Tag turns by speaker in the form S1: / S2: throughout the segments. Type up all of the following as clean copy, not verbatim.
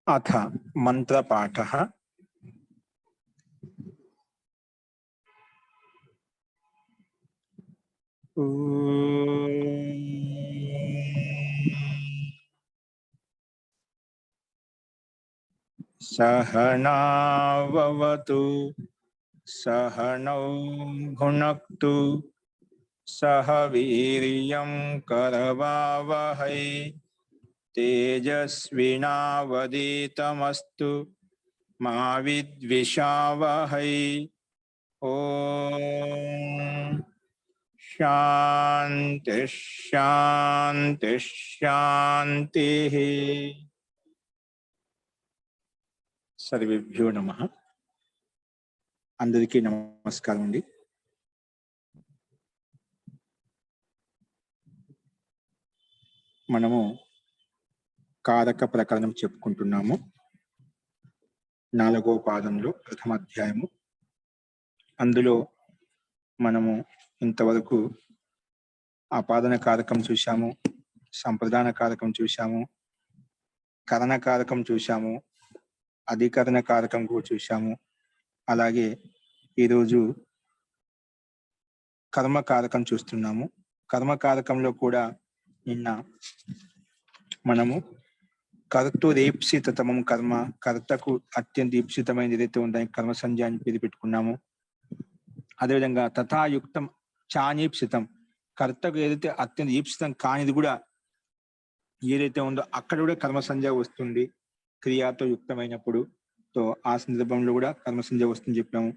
S1: अथ मंत्रपाठः। सहनाववतु सहनौ भुनक्तु सह वीर्यं करवावहै तेजस्विनावधीतमस्तु मा विद्विषावहै। ओम शांति शांति शांति। सर्वेभ्यो नमः। అందరికీ నమస్కారం అండి. మనము కారక ప్రకరణం చెప్పుకుంటున్నాము. 4వ పాదంలో ప్రథమ అధ్యాయము. అందులో మనము ఇంతవరకు ఆపాదన కారకం చూశాము, సంప్రదాన కారకం చూశాము, కరణ కారకం చూశాము, అధికరణ కారకం కూడా చూశాము. అలాగే ఈరోజు కర్మకారకం చూస్తున్నాము. కర్మకారకంలో కూడా నిన్న మనము కర్తృరేప్సితమం కర్మ, కర్తకు అత్యంత ఈప్సితమైనది ఏదైతే ఉందని కర్మ సంజ్ఞాన్ని పేరు పెట్టుకున్నాము. అదేవిధంగా తథాయుక్తం చానీప్సితం, కర్తకు ఏదైతే అత్యంత ఈప్సితం కానిది కూడా ఏదైతే ఉందో అక్కడ కూడా కర్మ సంజ్ఞ వస్తుంది క్రియాతో యుక్తమైనప్పుడు. సో ఆ సందర్భంలో కూడా కర్మ సంజ్ఞ వస్తుంది చెప్పాము.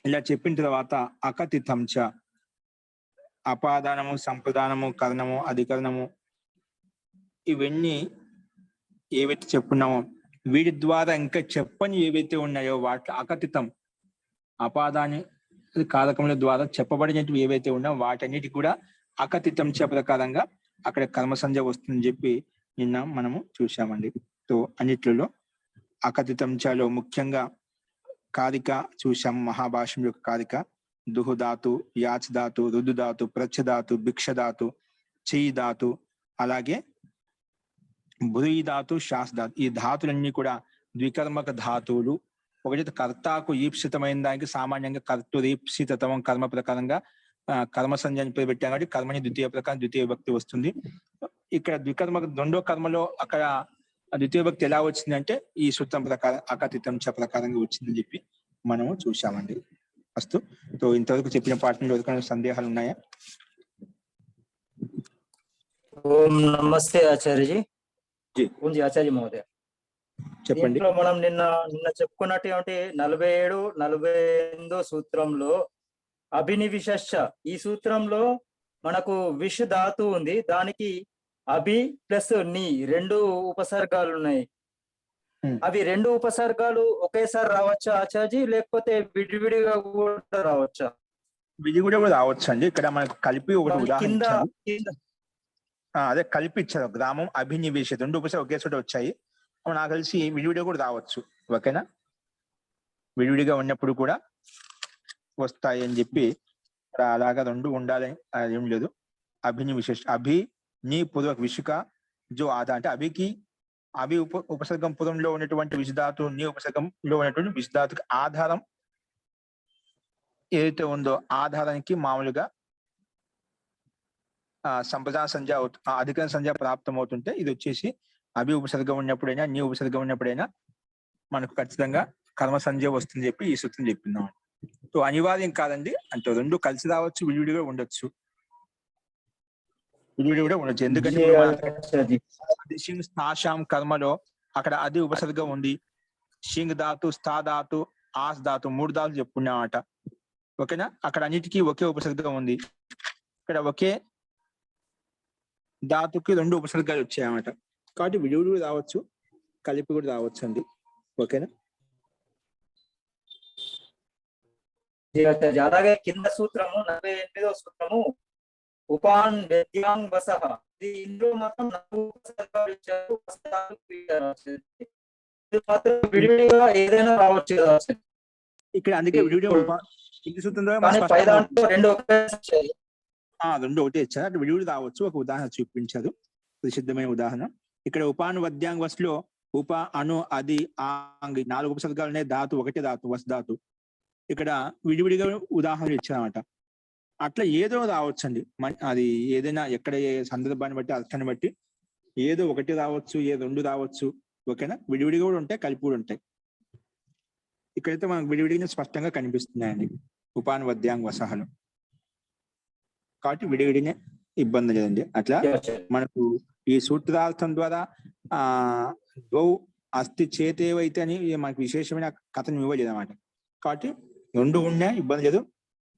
S1: ఇలా చెప్పిన తర్వాత అకథితం చ, అపాదానము, సంప్రదానము, కరణము, అధికరణము ఇవన్నీ ఏవైతే చెప్పుకున్నామో వీటి ద్వారా ఇంకా చెప్పని ఏవైతే ఉన్నాయో వాటి అకథితం, అపాదాని కారకముల ద్వారా చెప్పబడినవి ఏవైతే ఉన్నాయో వాటన్నిటి కూడా అకథితం చ ప్రకారంగా అక్కడ కర్మ సంజ్ఞ వస్తుందని చెప్పి నిన్న మనము చూసామండి. సో అన్నిట్లలో అకథితం చలో ముఖ్యంగా కారిక చూసాం. మహాభాష్యం యొక్క కారిక దుహుధాతు, యాచ్ ధాతు, రుదు ధాతు, ప్రచ్ఛధాతు, భిక్షధాతు, చెయ్యి ధాతు, అలాగే భుయి ధాతు, శాస్ ధాతు. ఈ ధాతులన్నీ కూడా ద్వికర్మక ధాతువులు. ఒకటి కర్తకు ఈప్సితమైన దానికి సామాన్యంగా కర్తృరీప్సితమం కర్మ ప్రకారంగా కర్మ సంజ్ఞాన్ని పేరు పెట్టాం కాబట్టి కర్మని ద్వితీయ ప్రకారం ద్వితీయ విభక్తి వస్తుంది. ఇక్కడ ద్వికర్మక రెండో కర్మలో అక్కడ ద్వితీయ విభక్తి ఎలా వచ్చిందంటే ఈ సూత్రం ప్రకారం అకథితం చ ప్రకారంగా వచ్చిందని చెప్పి మనము చూసామండి. ఫస్ట్ సో ఇంతవరకు చెప్పిన పాఠంలో ఎవరికైనా సందేహాలు ఉన్నాయా?
S2: ఓం నమస్తే ఆచార్యజీ. ఆచార్య మహోదయ
S1: చెప్పండి.
S2: మనం నిన్న చెప్పుకున్నట్టు 47, 48 సూత్రంలో అభినివిశశ్చ, ఈ సూత్రంలో మనకు విష్ ధాతు ఉంది, దానికి అభి ప్లస్ ని 2 ఉపసర్గాలు ఉన్నాయి. అవి 2 ఉపసర్గాలు ఒకేసారి రావచ్చా ఆచార్యజీ, లేకపోతే విడివిడిగా కూడా రావచ్చా?
S1: విడి కూడా రావచ్చు అండి. ఇక్కడ మనకు కలిపి ఒకటి ఉదాహరణ అదే కలిపి ఇచ్చారు. గ్రామం అభినివేశ 2 ఉపసర్గలు ఒకే చోట వచ్చాయి. నాకు కలిసి విడివిడిగా కూడా రావచ్చు. ఓకేనా, విడివిడిగా ఉన్నప్పుడు కూడా వస్తాయి అని చెప్పి అలాగా 2 ఉండాలని ఏం లేదు. అభినివిశేష అభి నీ పూర్వక విషుక జో ఆదా అంటే అభికి అభి ఉపసర్గం పూర్వంలో ఉన్నటువంటి విషధాతు, నీ ఉపసర్గంలో ఉన్నటువంటి విషధాతుకి ఆధారం ఏదైతే ఉందో ఆధారానికి మామూలుగా సంప్రదాన సంజ్ఞ అధికరణ సంజ్ఞ ప్రాప్తం అవుతుంటే ఇది వచ్చేసి అభి ఉపసర్గం ఉన్నప్పుడైనా నీ ఉపసర్గం ఉన్నప్పుడైనా మనకు ఖచ్చితంగా కర్మ సంజ్ఞ వస్తుంది చెప్పి ఈ సూత్రం చెప్పిందాం. సో అనివార్యం కాదండి, అంటే 2 కలిసి రావచ్చు, విడివిడిగా ఉండొచ్చు, విడివిడి కూడా ఉండొచ్చు. ఎందుకంటే స్థాశాం కర్మలో అక్కడ అది ఉపసర్గం ఉంది. షింగ్ ధాతు, స్థా ధాతు, ఆస్ ధాతు 3 ధాతులు చెప్పుకున్నామట. ఓకేనా, అక్కడ అన్నిటికీ ఒకే ఉపసర్గం ఉంది. ఇక్కడ ఒకే ధాతుకి 2 ఉపసర్గాలు వచ్చాయన్నమాట. కాబట్టి విడివిడి కూడా రావచ్చు, కలిపి కూడా రావచ్చు అండి. ఓకేనా,
S2: అలాగే కింద సూత్రము 48వ సూత్రము ఉపాన్ వ్యత్యాంగ్ వసః, ఇందులో మాత్రం 4 ఉపసర్గాలు ఇచ్చారు. విడివిడిగా ఏదైనా రావచ్చు కదా
S1: ఇక్కడ. అందుకే విడివిడి కింది సూత్రంలో 2 ఒకటే ఇచ్చారు. అటు విడివిడి రావచ్చు. ఒక ఉదాహరణ చూపించారు, ప్రసిద్ధమైన ఉదాహరణ. ఇక్కడ ఉపాన్ వద్యాంగ్ వస్లో ఉప అను అది ఆంగి 4 ఉపసర్గాలు ఉన్నాయి. ధాతు ఒకటే ధాతు వస్ ధాతు. ఇక్కడ విడివిడిగా ఉదాహరణ ఇచ్చారన్నమాట. అట్లా ఏదో రావచ్చండి. అది ఏదైనా ఎక్కడ ఏ సందర్భాన్ని బట్టి అర్థాన్ని బట్టి ఏదో ఒకటి రావచ్చు, ఏ 2 రావచ్చు. ఓకేనా? విడివిడిగా కూడా ఉంటాయి, కలిపి కూడా ఉంటాయి. ఇక్కడైతే మనకు విడివిడిగా స్పష్టంగా కనిపిస్తున్నాయండి ఉపాన్ వద్యాంగ్ వసహలు. కాబట్టి విడివిడినే ఇబ్బంది లేదండి. అట్లా మనకు ఈ సూత్రార్థం ద్వారా ఆ ద్వౌ అస్థి చేతేవైతే అని మనకు విశేషమైన కథను ఇవ్వలేదు అన్నమాట. కాబట్టి 2 ఉన్నా ఇబ్బంది లేదు.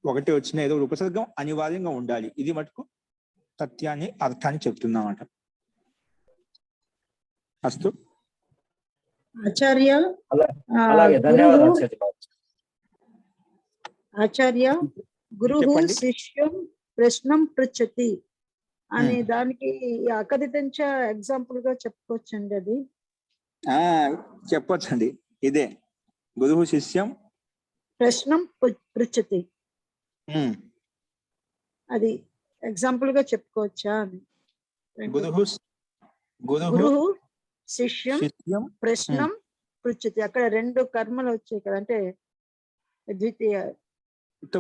S1: ఒకటి వచ్చిన ఏదో ఉపసర్గం అనివార్యంగా ఉండాలి. ఇది మటుకు సత్యాన్ని అర్థాన్ని చెప్తుందన్నమాట. అస్తు
S3: ఆచార్య
S2: అలాగే ధన్యవాదాలు
S3: ఆచార్య గురువు
S1: చెప్పండి.
S3: శిష్యం ప్రశ్నం పృచ్చతి అనే దానికి అకథితంచ ఎగ్జాంపుల్ గా చెప్పుకోవచ్చండి. అది
S1: చెప్పొచ్చండి. ఇదే గురువు శిష్యం
S3: ప్రశ్నం పృచ్చతి, అది ఎగ్జాంపుల్ గా చెప్పుకోవచ్చా అని. గురువు శిష్యం ప్రశ్నం పృచ్చతి, అక్కడ 2 కర్మలు వచ్చాయి కదా, అంటే ద్వితీయ.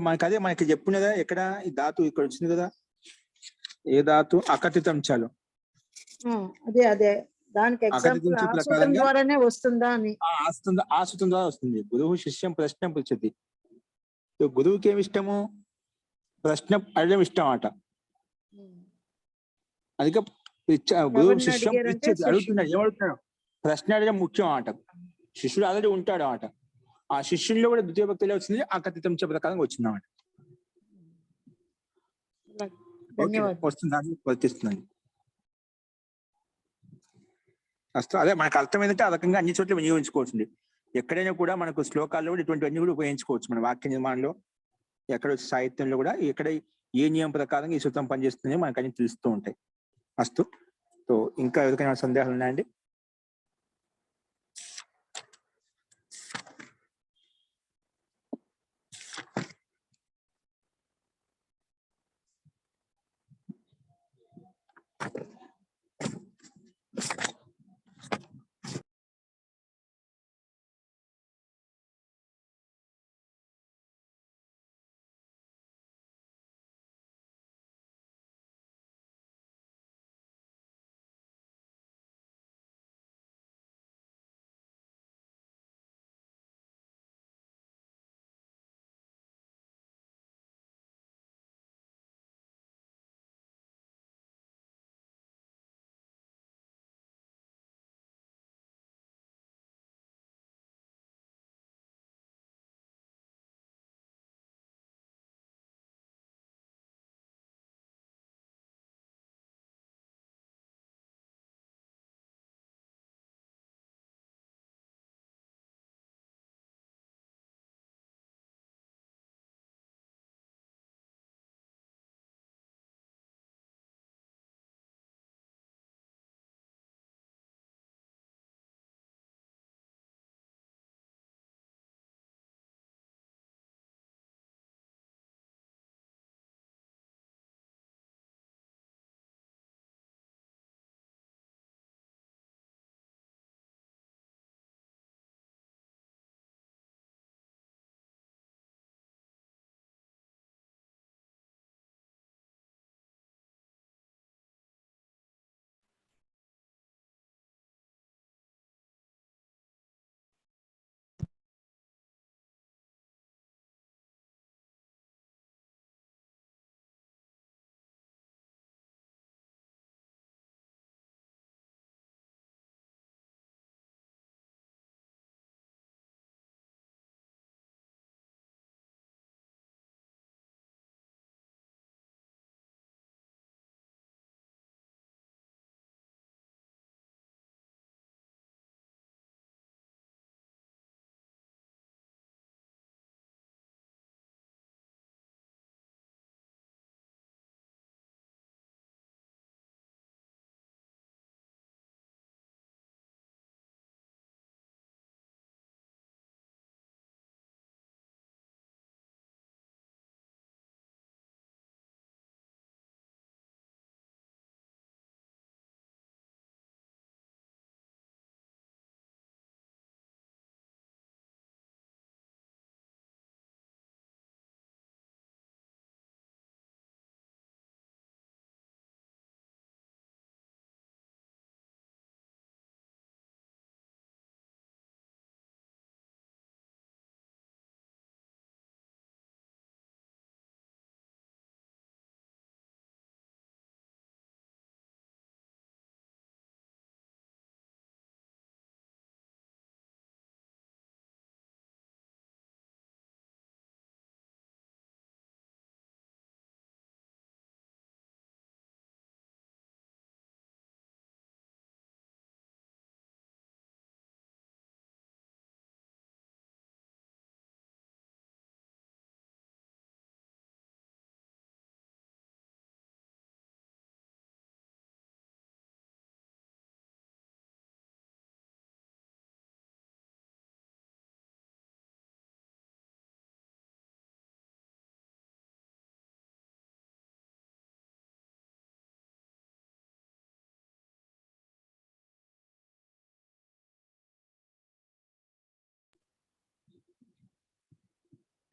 S1: మనకి అదే మనకి చెప్పున్నదా ఎక్కడ ఈ ధాతు ఇక్కడ వచ్చింది కదా, ఏ ధాతు అకథితం చాలు.
S3: అదే అదే దానికి ఎగ్జాంపుల్ ఆ సూత్రం ద్వారానే వస్తుందా అని.
S1: ఆ సూత్రం ద్వారా వస్తుంది. గురువు శిష్యం ప్రశ్న పృచ్చతి. గురువుకి ఏమి ఇష్టము? ప్రశ్న అడగడం ఇష్టం అట. అందుకే గురువు శిష్యం పృచ్చతి అడుగుతున్నాడు. ఏమడుగుతున్నాడు? ప్రశ్న అడగడం ముఖ్యం అట. శిష్యుడు ఆల్రెడీ ఉంటాడు అట. ఆ శిష్యుల్లో కూడా ద్వితీయ భక్తిలో వచ్చింది, అకథితం ప్రకారంగా వచ్చింది అన్నమాట. వస్తుంది, వర్తిస్తుందండి. అస్తు అదే మనకు అర్థమైందంటే ఆ రకంగా అన్ని చోట్ల వినియోగించుకోవచ్చు. ఎక్కడైనా కూడా మనకు శ్లోకాల్లో కూడా ఇటువంటివన్నీ కూడా ఉపయోగించుకోవచ్చు. మన వాక్య నిర్మాణంలో ఎక్కడ సాహిత్యంలో కూడా ఎక్కడ ఏ నియమం ప్రకారంగా ఈ సూత్రం పనిచేస్తుంది మనకు అన్ని తెలుస్తూ ఉంటాయి. అస్తు. సో ఇంకా ఎవరికైనా సందేహాలు ఉన్నాయండి?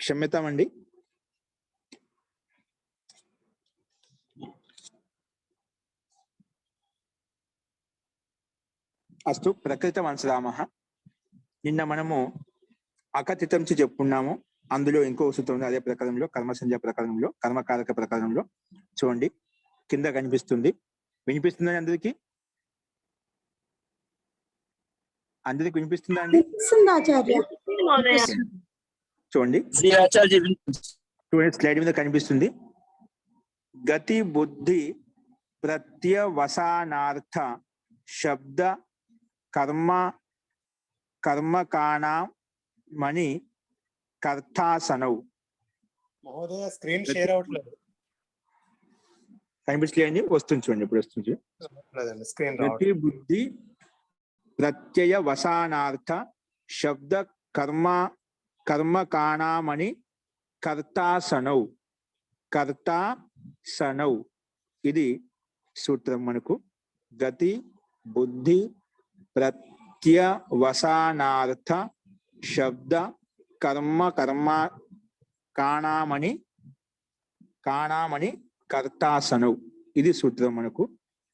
S1: క్షమ్యతామండి. అస్తు ప్రకృత వంశరామః. నిన్న మనము అకథితం చెప్పుకున్నాము. అందులో ఇంకో సూత్రం ఉంది. అదే ప్రకారంలో కర్మసంజ్ఞ ప్రకారంలో కర్మకారక ప్రకారంలో చూడండి కింద కనిపిస్తుంది. వినిపిస్తుందా అందరికి? అందరికి వినిపిస్తుందా అండి? చూడండి
S2: శ్రీ ఆచార్య
S1: చూడండి స్లైడ్ మీద కనిపిస్తుంది. గతి బుద్ధి ప్రత్యవసానార్థ శబ్ద కర్మ కర్మకాణమని కర్తాసనౌ.
S4: మహోదయ స్క్రీన్ షేర్ అవట్లేదు.
S1: కనిపించలేండి, వస్తుంది చూడండి, ఇప్పుడు వస్తుంది.
S4: స్క్రీన్
S1: గతి బుద్ధి ప్రత్యయవసానార్థ శబ్ద కర్మకాణమని కర్తాసనౌ. కర్తాసనౌ ఇది సూత్రం మనకు. గతి బుద్ధి ప్రత్యవసానార్థ శబ్ద కాణమని కర్తాసనౌ ఇది సూత్రం మనకు.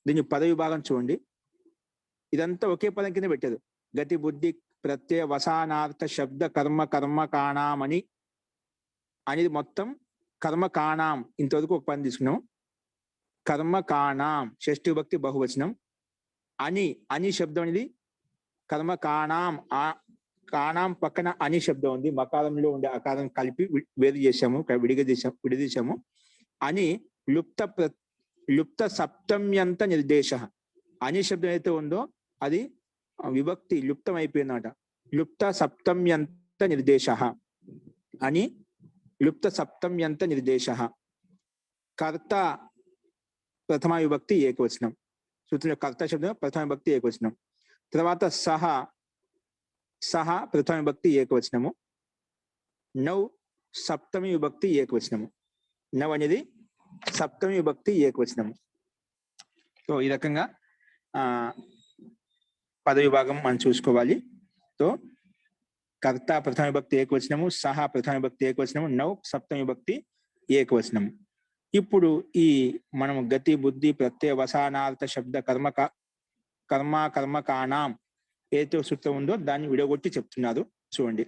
S1: దీని పద విభాగం చూడండి. ఇదంతా ఒకే పదం కింద పెట్టారు. గతి బుద్ధి ప్రత్యవసానార్థ శబ్ద కర్మకాణమని అనేది మొత్తం కర్మకాణం. ఇంతవరకు ఒక పదం తీసుకున్నాం. కర్మకాణం షష్ఠి విభక్తి బహువచనం. అని శబ్దం అనేది కర్మకాణం. కాణం పక్కన అని శబ్దం ఉంది. మకారంలో ఉండే అకారం కలిపి వేరు చేశాము, విడదీశాము. అని లుప్త సప్తమ్యంత నిర్దేశ. అని శబ్దం అయితే ఉందో అది విభక్తి లుప్తం అయిపోయిందన్నమాట. లుప్త సప్తమ్యంత నిర్దేశ అని లుప్త సప్తమ్యంత నిర్దేశ. కర్త ప్రథమ విభక్తి ఏకవచనం. సూత్రంలో కర్త శబ్దం ప్రథమ విభక్తి ఏకవచనం. తర్వాత సహ ప్రథమ విభక్తి ఏకవచనము. నౌ సప్తమి విభక్తి ఏకవచనము. నవ్ అనేది సప్తమి విభక్తి ఏకవచనము. సో ఈ రకంగా పద విభాగం మనం చూసుకోవాలి. సో కర్త ప్రథమ విభక్తి ఏకవచనము, సహ ప్రథమ విభక్తి ఏకవచనము, నౌ సప్తమి విభక్తి ఏకవచనము. ఇప్పుడు ఈ మనము గతి బుద్ధి ప్రత్యవసానార్థ శబ్ద కర్మకాణం ఏదో సూత్రం ఉందో దాన్ని విడగొట్టి చెప్తున్నారు. చూడండి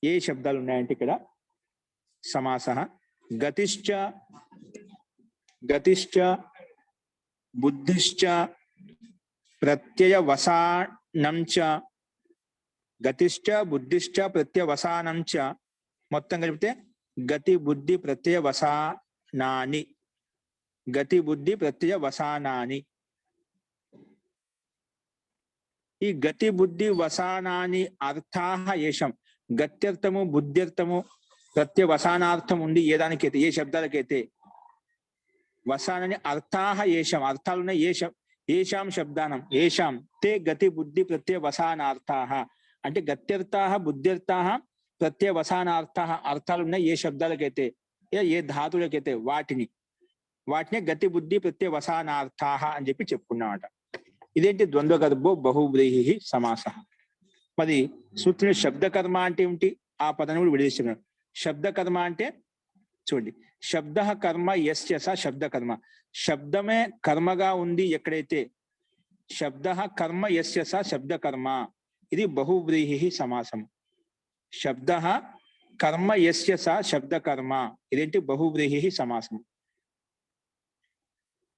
S1: ఏ శబ్దాలు ఉన్నాయంటే ఇక్కడ సమాస గతిశ్చ బుద్ధిశ్చ ప్రత్యయవసానం చ. గతిశ్చ బుద్ధిశ్చ ప్రత్యవసానం చ మొత్తం కలిపితే గతి బుద్ధి ప్రత్యయవసానాని. గతి బుద్ధి ప్రత్యయవసానాని. ఈ గతి బుద్ధి వసానాని అర్థాహ ఏషం. గత్యర్థము బుద్ధ్యర్థము ప్రత్యవసానార్థం ఉంది ఏ దానికైతే, ఏ శబ్దాలకైతే. వసానని అర్థాహ ఏషం, అర్థాలున్న ఏషాం శబ్దానం. ఏషాం తే గతి బుద్ధి ప్రత్యవసానార్థాహ అంటే గత్యర్థాహ బుద్ధ్యర్థాహ ప్రత్యవసానార్థాహ అర్థాలున్న ఏ శబ్దాలకైతే, ఏ ధాతులకైతే వాటిని గతి బుద్ధి ప్రత్యవసానార్థాహ అని చెప్పి చెప్పుకున్నామట. ఇదేంటి? ద్వంద్వగర్భో బహువ్రీహి సమాస. మరి సూత్రుని శబ్దకర్మ అంటే ఏమిటి? ఆ పదాన్ని కూడా విడదీస్తున్నాడు. శబ్దకర్మ అంటే చూడండి, శబ్ద కర్మ యస్య స శబ్దకర్మ. శబ్దమే కర్మగా ఉంది ఎక్కడైతే. శబ్ద కర్మ యస్య స శబ్దకర్మ. ఇది బహువ్రీహి సమాసం. శబ్ద కర్మ యస్య స శబ్దకర్మ. ఇదేంటి? బహువ్రీహి సమాసం.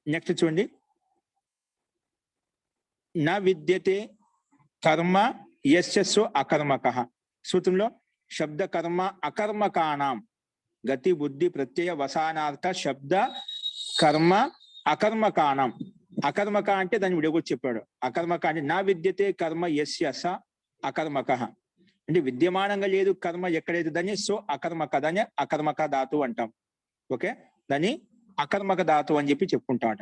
S1: నెక్స్ట్ చూడండి, న విద్యతే కర్మ యస్య సో అకర్మకః. సూత్రంలో శబ్ద కర్మ అకర్మకాణం గతి బుద్ధి ప్రత్యయ వసానార్థ శబ్ద కర్మ అకర్మకాణం. అకర్మక అంటే దాన్ని విడగొట్టి చెప్పాడు. అకర్మక అంటే నా విద్యతే కర్మ యస్య స అకర్మకః అంటే విద్యమానంగా లేదు కర్మ ఎక్కడైతే దాన్ని సో అకర్మక, దాన్ని అకర్మక ధాతు అంటాం. ఓకే, దాన్ని అకర్మక ధాతు అని చెప్పి చెప్పుకుంటామట.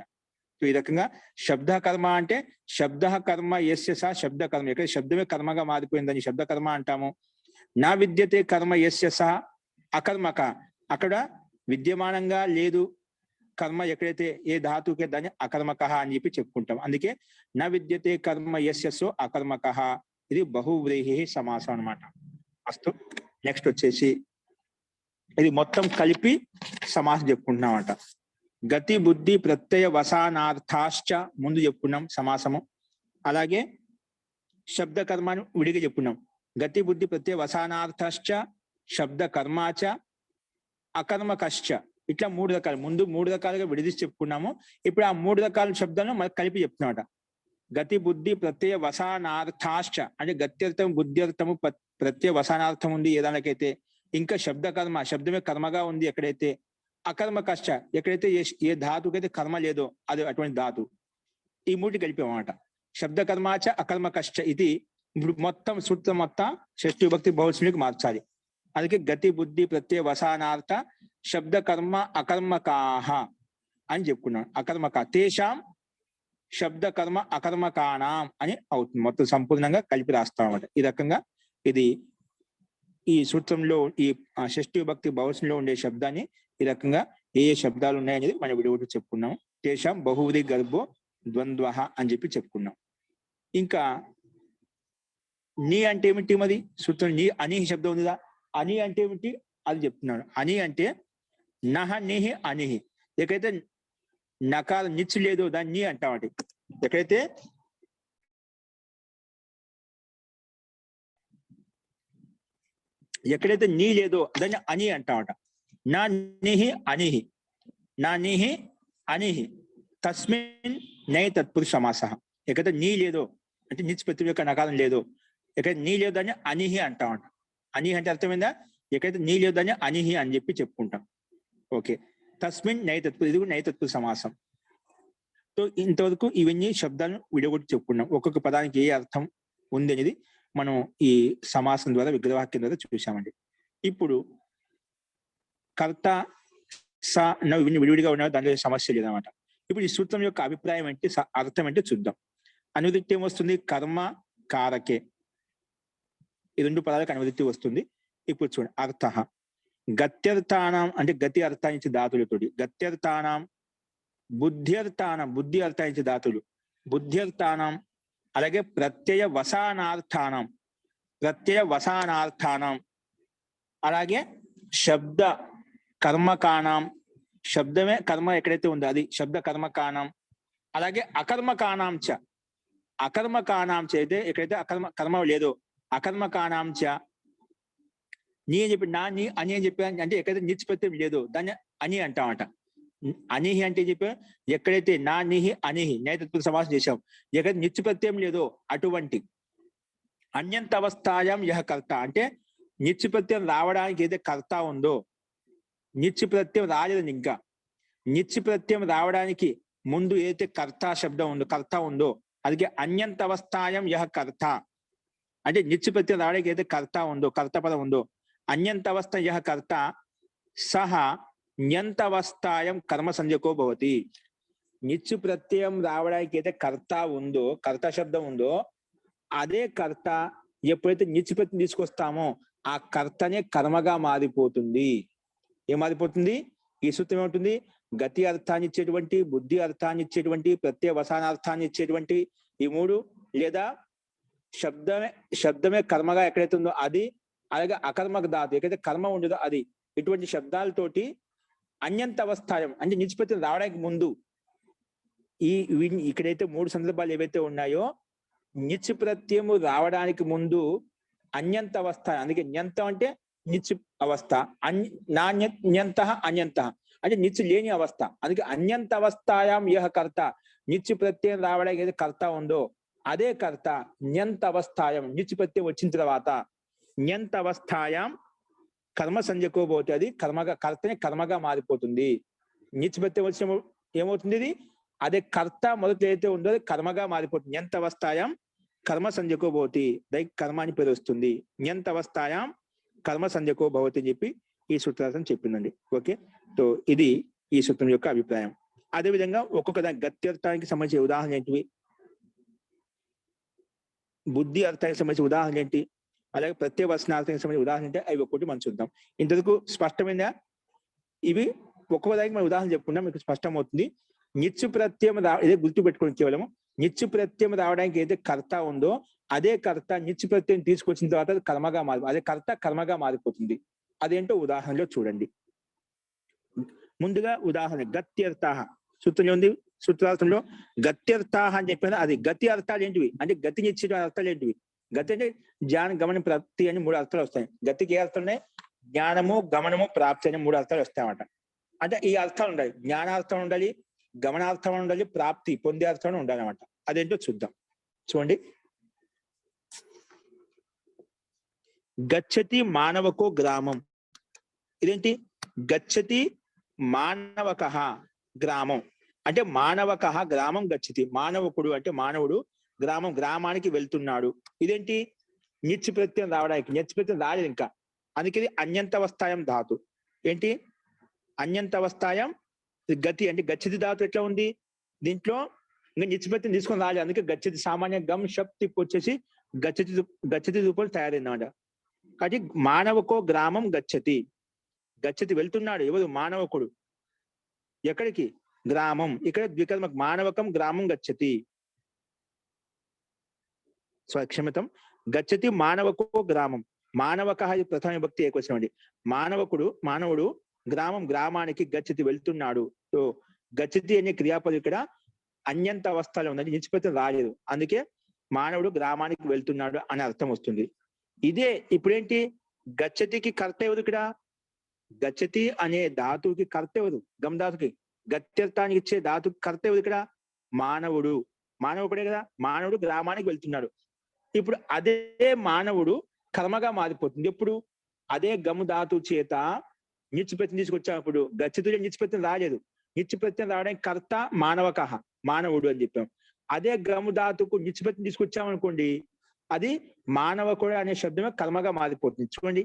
S1: ఈ రకంగా శబ్ద కర్మ అంటే శబ్ద కర్మ యస్య స శబ్ద కర్మ. ఎక్కడ శబ్దమే కర్మగా మారిపోయిందని శబ్ద కర్మ అంటాము. నా విద్యతే కర్మ యస్య స అకర్మక, అక్కడ విద్యమానంగా లేదు కర్మ ఎక్కడైతే ఏ ధాతుకే దాన్ని అకర్మక అని చెప్పి చెప్పుకుంటాం. అందుకే నా విద్యతే కర్మ యస్య సో అకర్మక. ఇది బహువ్రీహి సమాసం అన్నమాట. అస్తు నెక్స్ట్ వచ్చేసి ఇది మొత్తం కలిపి సమాసం చెప్పుకుంటున్నామట. గతి బుద్ధి ప్రత్యయ వసానార్థాశ్చ ముందు చెప్పుకున్నాం సమాసము. అలాగే శబ్ద కర్మను విడిగా చెప్పుకున్నాం. గతి బుద్ధి ప్రత్యయ వసానార్థాశ్చ శబ్ద కర్మాచ అకర్మకశ్చ, ఇట్లా 3 రకాలు. ముందు 3 రకాలుగా విడిదీసి చెప్పుకున్నాము. ఇప్పుడు ఆ 3 రకాల శబ్దాలను మనకు కలిపి చెప్తున్నామట. గతి బుద్ధి ప్రత్యయ వసానార్థాశ్చ అంటే గత్యర్థం బుద్ధ్యర్థము ప్రత్యయ వసానార్థం ఉంది ఏదానికైతే, ఇంకా శబ్ద కర్మ శబ్దమే కర్మగా ఉంది ఎక్కడైతే, అకర్మ కష్ట ఎక్కడైతే ఏ ధాతుకైతే కర్మ లేదో అది అటువంటి ధాతు. ఈ 3 కలిపామన్నమాట. శబ్ద కర్మాచ అకర్మ కష్ట ఇది ఇప్పుడు మొత్తం సూత్రం మొత్తం షష్ఠీ విభక్తి బహువచనానికి మార్చాలి. అందుకే గతి బుద్ధి ప్రత్యయ వసానార్థ శబ్ద కర్మ అకర్మకాహ అని చెప్పుకున్నాను. అకర్మక తేషాం శబ్ద కర్మ అకర్మకాణం అని అవుతుంది. మొత్తం సంపూర్ణంగా కలిపి రాస్తాం అన్నమాట. ఈ రకంగా ఇది ఈ సూత్రంలో ఈ షష్ఠీ విభక్తి బహువచనంలో ఉండే శబ్దాన్ని ఈ రకంగా ఏ శబ్దాలు ఉన్నాయనేది మనం విడివిడి చెప్పుకున్నాం. తేషాం బహువ్రీహి గర్భో ద్వంద్వ అని చెప్పి చెప్పుకున్నాం. ఇంకా నీ అంటే ఏమిటి? మరి సూత్రం నీ అని శబ్దం ఉందిగా, అని అంటే ఏమిటి అది చెప్తున్నాడు. అని అంటే నహ నిహి అనిహి, ఎక్కడైతే నకారం నిచ్చు లేదో దాన్ని నీ అంటామటి. ఎక్కడైతే నీ లేదో దాన్ని అని అంటామట. నా నిహి అనిహి, నా నిహి అనిహి తస్మిన్ నై తత్పురుష సమాస. ఎక్కడైతే నీ లేదో అంటే నిచ్చు ప్రతి యొక్క నకారం లేదో, ఎక్కడైతే నీ లేదో దాన్ని అనిహి అంటామట. అనిహి అంటే అర్థమైందా? ఎక్కడైతే నీ లేదో దాన్ని అనిహి అని చెప్పి చెప్పుకుంటాం. ఓకే, తస్మిన్ నై తత్పురు, ఇది నై తత్పురు సమాసం. సో ఇంతవరకు ఇవన్నీ శబ్దాలను విడగొట్టి చెప్పుకున్నాం. ఒక్కొక్క పదానికి ఏ అర్థం ఉంది అనేది మనం ఈ సమాసం ద్వారా విగ్రహవాక్యం ద్వారా చూసామండి. ఇప్పుడు కర్త స ఇవన్నీ విడివిడిగా ఉన్నాయి, దాంట్లో సమస్య లేదన్నమాట. ఇప్పుడు ఈ సూత్రం యొక్క అభిప్రాయం ఏంటి, అర్థం అంటే చూద్దాం. అనువృత్తి ఏమొస్తుంది? కర్మ కారకే, ఈ 2 పదాలకు అనువృత్తి వస్తుంది. ఇప్పుడు చూడండి, అర్థ గత్యర్థానం అంటే గతి అర్థానికి ధాతులతోటి, గత్యర్థానం బుద్ధ్యర్థానం బుద్ధి అర్థానికి ధాతులు, బుద్ధ్యర్థానం అలాగే ప్రత్యయ వసానార్థానం అలాగే శబ్ద కర్మకాణం, శబ్దమే కర్మ ఎక్కడైతే ఉందో అది శబ్ద కర్మకాణం, అలాగే అకర్మకాణాంచ అయితే ఎక్కడైతే కర్మ లేదో అకర్మకాణాంచ. నీ అని చెప్పి నా నీ అని అని చెప్పి అంటే ఎక్కడైతే నిచ్చు ప్రత్యయం లేదో దాన్ని అని అంటామట. అనిహి అంటే చెప్పి ఎక్కడైతే నా నిహి అనిహి నైతత్పురు సమాసం చేశాం, ఎక్కడైతే నిచ్చు ప్రత్యయం లేదో అటువంటి. అన్యంత అవస్థాయం యహ కర్త అంటే నిచ్చు ప్రత్యయం రావడానికి ఏదైతే కర్త ఉందో, నిచ్చు ప్రత్యయం రాలేదు ఇంకా, నిచ్చు ప్రత్యయం రావడానికి ముందు ఏదైతే కర్త ఉందో అందుకే అన్యంత అవస్థాయం యహ కర్త అంటే నిచ్చు ప్రత్యయం రావడానికి ఏదైతే కర్త ఉందో, కర్త పదం ఉందో, అన్యంత అవస్థ యహ కర్త సహ న్యంతవస్థాయం కర్మ సంజ్ఞకో భవతి. నిచ్చు ప్రత్యయం రావడానికి అయితే కర్త ఉందో, కర్త శబ్దం ఉందో, అదే కర్త ఎప్పుడైతే నిచ్చు ప్రత్యయం తీసుకొస్తామో ఆ కర్తనే కర్మగా మారిపోతుంది. ఏం మారిపోతుంది? ఈ సూత్రం ఏమంటుంది? గతి అర్థాన్ని ఇచ్చేటువంటి, బుద్ధి అర్థాన్ని ఇచ్చేటువంటి, ప్రత్యయ వసానార్థాన్ని ఇచ్చేటువంటి ఈ 3, లేదా శబ్దమే కర్మగా ఎక్కడైతే ఉందో అది, అలాగే అకర్మక ధాతు ఎక్కడైతే కర్మ ఉండదో అది, ఇటువంటి శబ్దాలతోటి అన్యంత అవస్థాయం అంటే నిష్పత్తి రావడానికి ముందు ఇక్కడైతే 3 సందర్భాలు ఏవైతే ఉన్నాయో నిచ్చు ప్రత్యయము రావడానికి ముందు అన్యంత అవస్థ, అందుకే న్యంతం అంటే నిచ్చు అవస్థ, న్యంత అన్యంత అంటే నిచ్చు లేని అవస్థ, అందుకే అన్యంత అవస్థాయాం యహ కర్త. నిచ్చు ప్రత్యయం రావడానికి ఏదైతే కర్త ఉందో అదే కర్త న్యంత అవస్థాయం, నిచ్చు ప్రత్యయం వచ్చిన తర్వాత న్యంత అవస్థాయాం కర్మ సంజ్ఞకో పోతే అది కర్తనే కర్మగా మారిపోతుంది. నిచ్చు ప్రత్యయం వచ్చిన ఏమవుతుంది? ఇది అదే కర్త మొదటి ఏదైతే ఉందో అది కర్మగా మారిపోతుంది. న్యంత అవస్థాయాం కర్మ సంజ్ఞకో భవతి, దైక్ కర్మ అని పేరు వస్తుంది. న్యంత అవస్థాయాం కర్మ సంజ్ఞకో భవతి అని చెప్పి ఈ సూత్రార్థం చెప్పిందండి. ఓకే, సో ఇది ఈ సూత్రం యొక్క అభిప్రాయం. అదేవిధంగా ఒక్కొక్క దాని గత్యర్థానికి సంబంధించిన ఉదాహరణ ఏంటివి, బుద్ధి అర్థానికి సంబంధించిన ఉదాహరణ ఏంటి, అలాగే ప్రత్యయ వచనార్థానికి సంబంధించిన ఉదాహరణ అంటే అవి ఒక్కటి మనం చూద్దాం. ఇంతవరకు స్పష్టమైందా? ఇవి ఒక్కొక్క దానికి మనం ఉదాహరణ చెప్పుకున్నాం, మీకు స్పష్టమవుతుంది. నిచ్చు ప్రత్యయం ఇదే గుర్తు పెట్టుకోండి. కేవలం నిచ్చు ప్రత్యయం రావడానికి ఏదైతే కర్త ఉందో అదే కర్త నిచ్చు ప్రత్యయం తీసుకొచ్చిన తర్వాత అది కర్మగా అదే కర్త కర్మగా మారిపోతుంది. అదేంటో ఉదాహరణలో చూడండి. ముందుగా ఉదాహరణ గత్యర్థాహ సూత్రంలో ఉంది. సూత్రార్థంలో గత్యర్థాహ అని చెప్పిన అది గతి అర్థాలు ఏంటివి అంటే గతినిచ్చే అర్థాలు ఏంటివి? గతి అంటే జ్ఞానం గమనం ప్రాప్తి అని 3 అర్థాలు వస్తాయి. గతికి ఏ అర్థం ఉన్నాయి? జ్ఞానము గమనము ప్రాప్తి అని 3 అర్థాలు వస్తాయన్నమాట. అంటే ఈ అర్థాలు ఉండాలి, జ్ఞానార్థం ఉండాలి, గమనార్థం ఉండాలి, ప్రాప్తి పొందే అర్థం ఉండాలి అన్నమాట. అదేంటో చూద్దాం. చూడండి, గచ్చతి మానవకో గ్రామం. ఇదేంటి? గచ్చతి మానవక గ్రామం అంటే మానవక గ్రామం గచ్చతి. మానవకుడు అంటే మానవుడు గ్రామానికి వెళ్తున్నాడు. ఇదేంటి? నిత్య ప్రత్యయం రావడానికి. నిత్య ప్రత్యయం రాలేదు ఇంకా, అందుకే అన్యంతవస్థాయం ధాతు. ఏంటి? అన్యంతవస్థాయం గతి అంటే గచ్చతి ధాతు ఎట్లా ఉంది దీంట్లో? ఇంకా నిత్య ప్రత్యయం తీసుకొని రాలేదు, అందుకే గచ్చతి. సామాన్య గమ్ శక్తి వచ్చేసి గచ్చతి రూపంలో తయారైందన్నమాట. కాబట్టి మానవకో గ్రామం గచ్చతి. గచ్చతి వెళ్తున్నాడు. ఎవరు? మానవకుడు. ఎక్కడికి? గ్రామం. ఇక్కడ ద్వికర్మక మానవకం గ్రామం గచ్చతి. స్వక్షమితం గచ్చతి మానవకో గ్రామం. మానవక ప్రథమ విభక్తి ఏకవచనం అండి. మానవుడు గ్రామానికి గచ్చతి వెళ్తున్నాడు. సో గచ్చతి అనే క్రియాపదం ఇక్కడ అన్యంత అవస్థలో ఉందండి, నిష్పత్తి రాలేదు, అందుకే మానవుడు గ్రామానికి వెళ్తున్నాడు అనే అర్థం వస్తుంది. ఇదే ఇప్పుడేంటి? గచ్చతికి కర్త ఎవరు ఇక్కడ? గచ్చతి అనే ధాతువుకి కర్త ఎవరు? గమ్ ధాతుకి గత్యర్థానికి ఇచ్చే ధాతుకి కర్త ఎవరు ఇక్కడ? మానవుడే కదా. మానవుడు గ్రామానికి వెళ్తున్నాడు. ఇప్పుడు అదే మానవుడు కర్మగా మారిపోతుంది. ఎప్పుడు? అదే గమ్ ధాతు చేత నిత్యప్రత్యయం తీసుకొచ్చినప్పుడు. గచ్చతి నిత్యప్రత్యయం రాలేదు, నిత్యప్రత్యయం రావడానికి కర్త మానవక మానవుడు అని చెప్పాం. అదే గమ్ ధాతుకు నిత్యప్రత్యయం తీసుకొచ్చామనుకోండి, అది మానవకుడు అనే శబ్దమే కర్మగా మారిపోతుంది. చూడండి,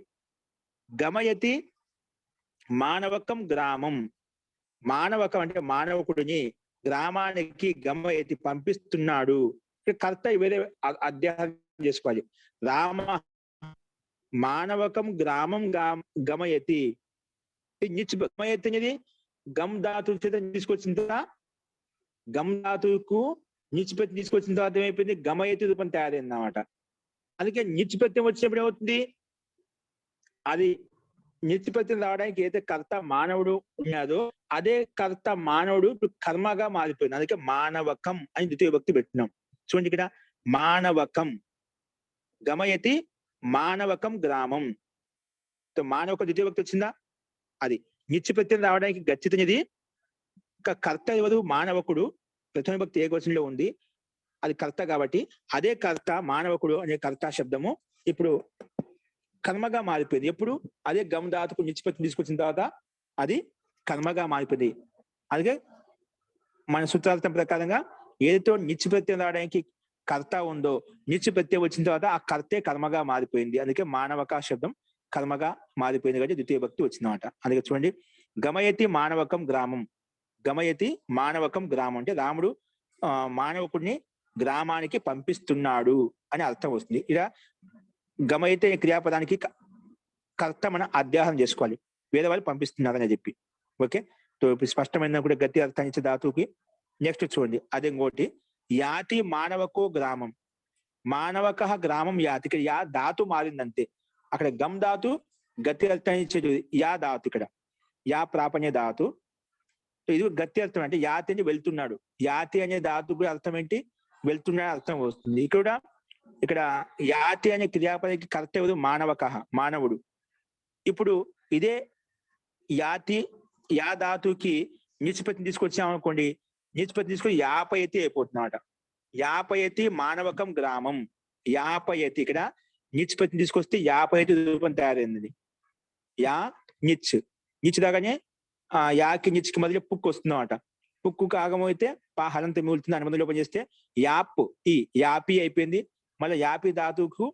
S1: గమయతి మానవకం గ్రామం. మానవకం అంటే మానవకుడిని గ్రామానికి గమయతి పంపిస్తున్నాడు. కర్త వేరే అధ్యాయం చేసుకోవాలి. రామ మానవకం గ్రామం గమయతి. గమయతి అనేది గమ్ ధాతు చేత తీసుకొచ్చిన తర్వాత, గమ్ ధాతువుకు నిత్యప్రత్యయం తీసుకొచ్చిన తర్వాత ఏమైపోయింది? గమయతి రూపం తయారైంది అన్నమాట. అందుకే నిత్యప్రత్యయం వచ్చినప్పుడు ఏమవుతుంది? అది నిత్యప్రత్యయం రావడానికి ఏదైతే కర్త మానవుడు ఉన్నాదో అదే కర్త మానవుడు కర్మగా మారిపోయింది. అందుకే మానవకం అని ద్వితీయ విభక్తి పెట్టినాం. చూడండి, ఇక్కడ మానవకం గమయతి మానవకం గ్రామం. మానవక ద్వితీయ విభక్తి వచ్చిందా? అది నిత్యప్రత్యయం రావడానికి గచ్చితనిది కర్త ఎవరు? మానవకుడు. ప్రథమ విభక్తి ఏకవచనంలో ఉంది, అది కర్త కాబట్టి అదే కర్త మానవకుడు అనే కర్త శబ్దము ఇప్పుడు కర్మగా మారిపోయింది. ఎప్పుడు? అదే గమ్ ధాతుకు నిత్యప్రత్యయం తీసుకొచ్చిన తర్వాత అది కర్మగా మారిపోయింది. అలాగే మన సూత్రార్థం ప్రకారంగా ఏదైతే నిత్యప్రత్యయం రావడానికి కర్త ఉందో నిత్యప్రత్యయం వచ్చిన తర్వాత ఆ కర్తే కర్మగా మారిపోయింది. అందుకే మానవక శబ్దం కర్మగా మారిపోయింది కాబట్టి ద్వితీయ భక్తి వచ్చిందన్నమాట. అందుకే చూడండి, గమయతి మానవకం గ్రామం. గమయతి మానవకం గ్రామం అంటే రాముడు మానవకుడిని గ్రామానికి పంపిస్తున్నాడు అని అర్థం వస్తుంది. ఇలా గమయతి క్రియాపదానికి కర్త మనం అధ్యాహం చేసుకోవాలి, వేరే వాళ్ళు పంపిస్తున్నారని చెప్పి. ఓకే, ఇప్పుడు స్పష్టమైన కూడా గతి అర్థం ఇచ్చే ధాతువుకి. నెక్స్ట్ చూడండి, అదే ఇంకోటి యాతి మానవకో గ్రామం. మానవక గ్రామం యాతి. ఇక్కడ యా ధాతు మారిందంతే. అక్కడ గమ్ ధాతు గతి అర్థం ఇచ్చేది యా ధాతు, ఇక్కడ యా ప్రాపణ్య ధాతు. ఇది గతి అర్థం అంటే యాతి అని వెళ్తున్నాడు. యాతి అనే ధాతు కూడా అర్థం ఏంటి? వెళ్తున్నాడు అర్థం వస్తుంది. ఇక్కడ యాతి అనే క్రియాపదకి కర్త ఎవరు? మానవక మానవుడు. ఇప్పుడు ఇదే యాతి యా ధాతుకి నిష్పత్తిని తీసుకొచ్చామనుకోండి, నిష్పత్తి తీసుకొని యాపయతి అయిపోతున్నమాట. యాపయతి మానవకం గ్రామం. యాపయతి ఇక్కడ నిష్పత్తిని తీసుకొస్తే యాపయతి రూపం తయారైంది. యా నిచ్ నిచ్ దాకానే యాకి నిచ్కి మొదలు పుక్కు వస్తుందన్నమాట. పుక్కు కాగమైతే పా హలంత మిగులుతుంది. అనుమతి లోపం చేస్తే యాప్ ఈ యాపి అయిపోయింది. మళ్ళీ యాపి ధాతువుకు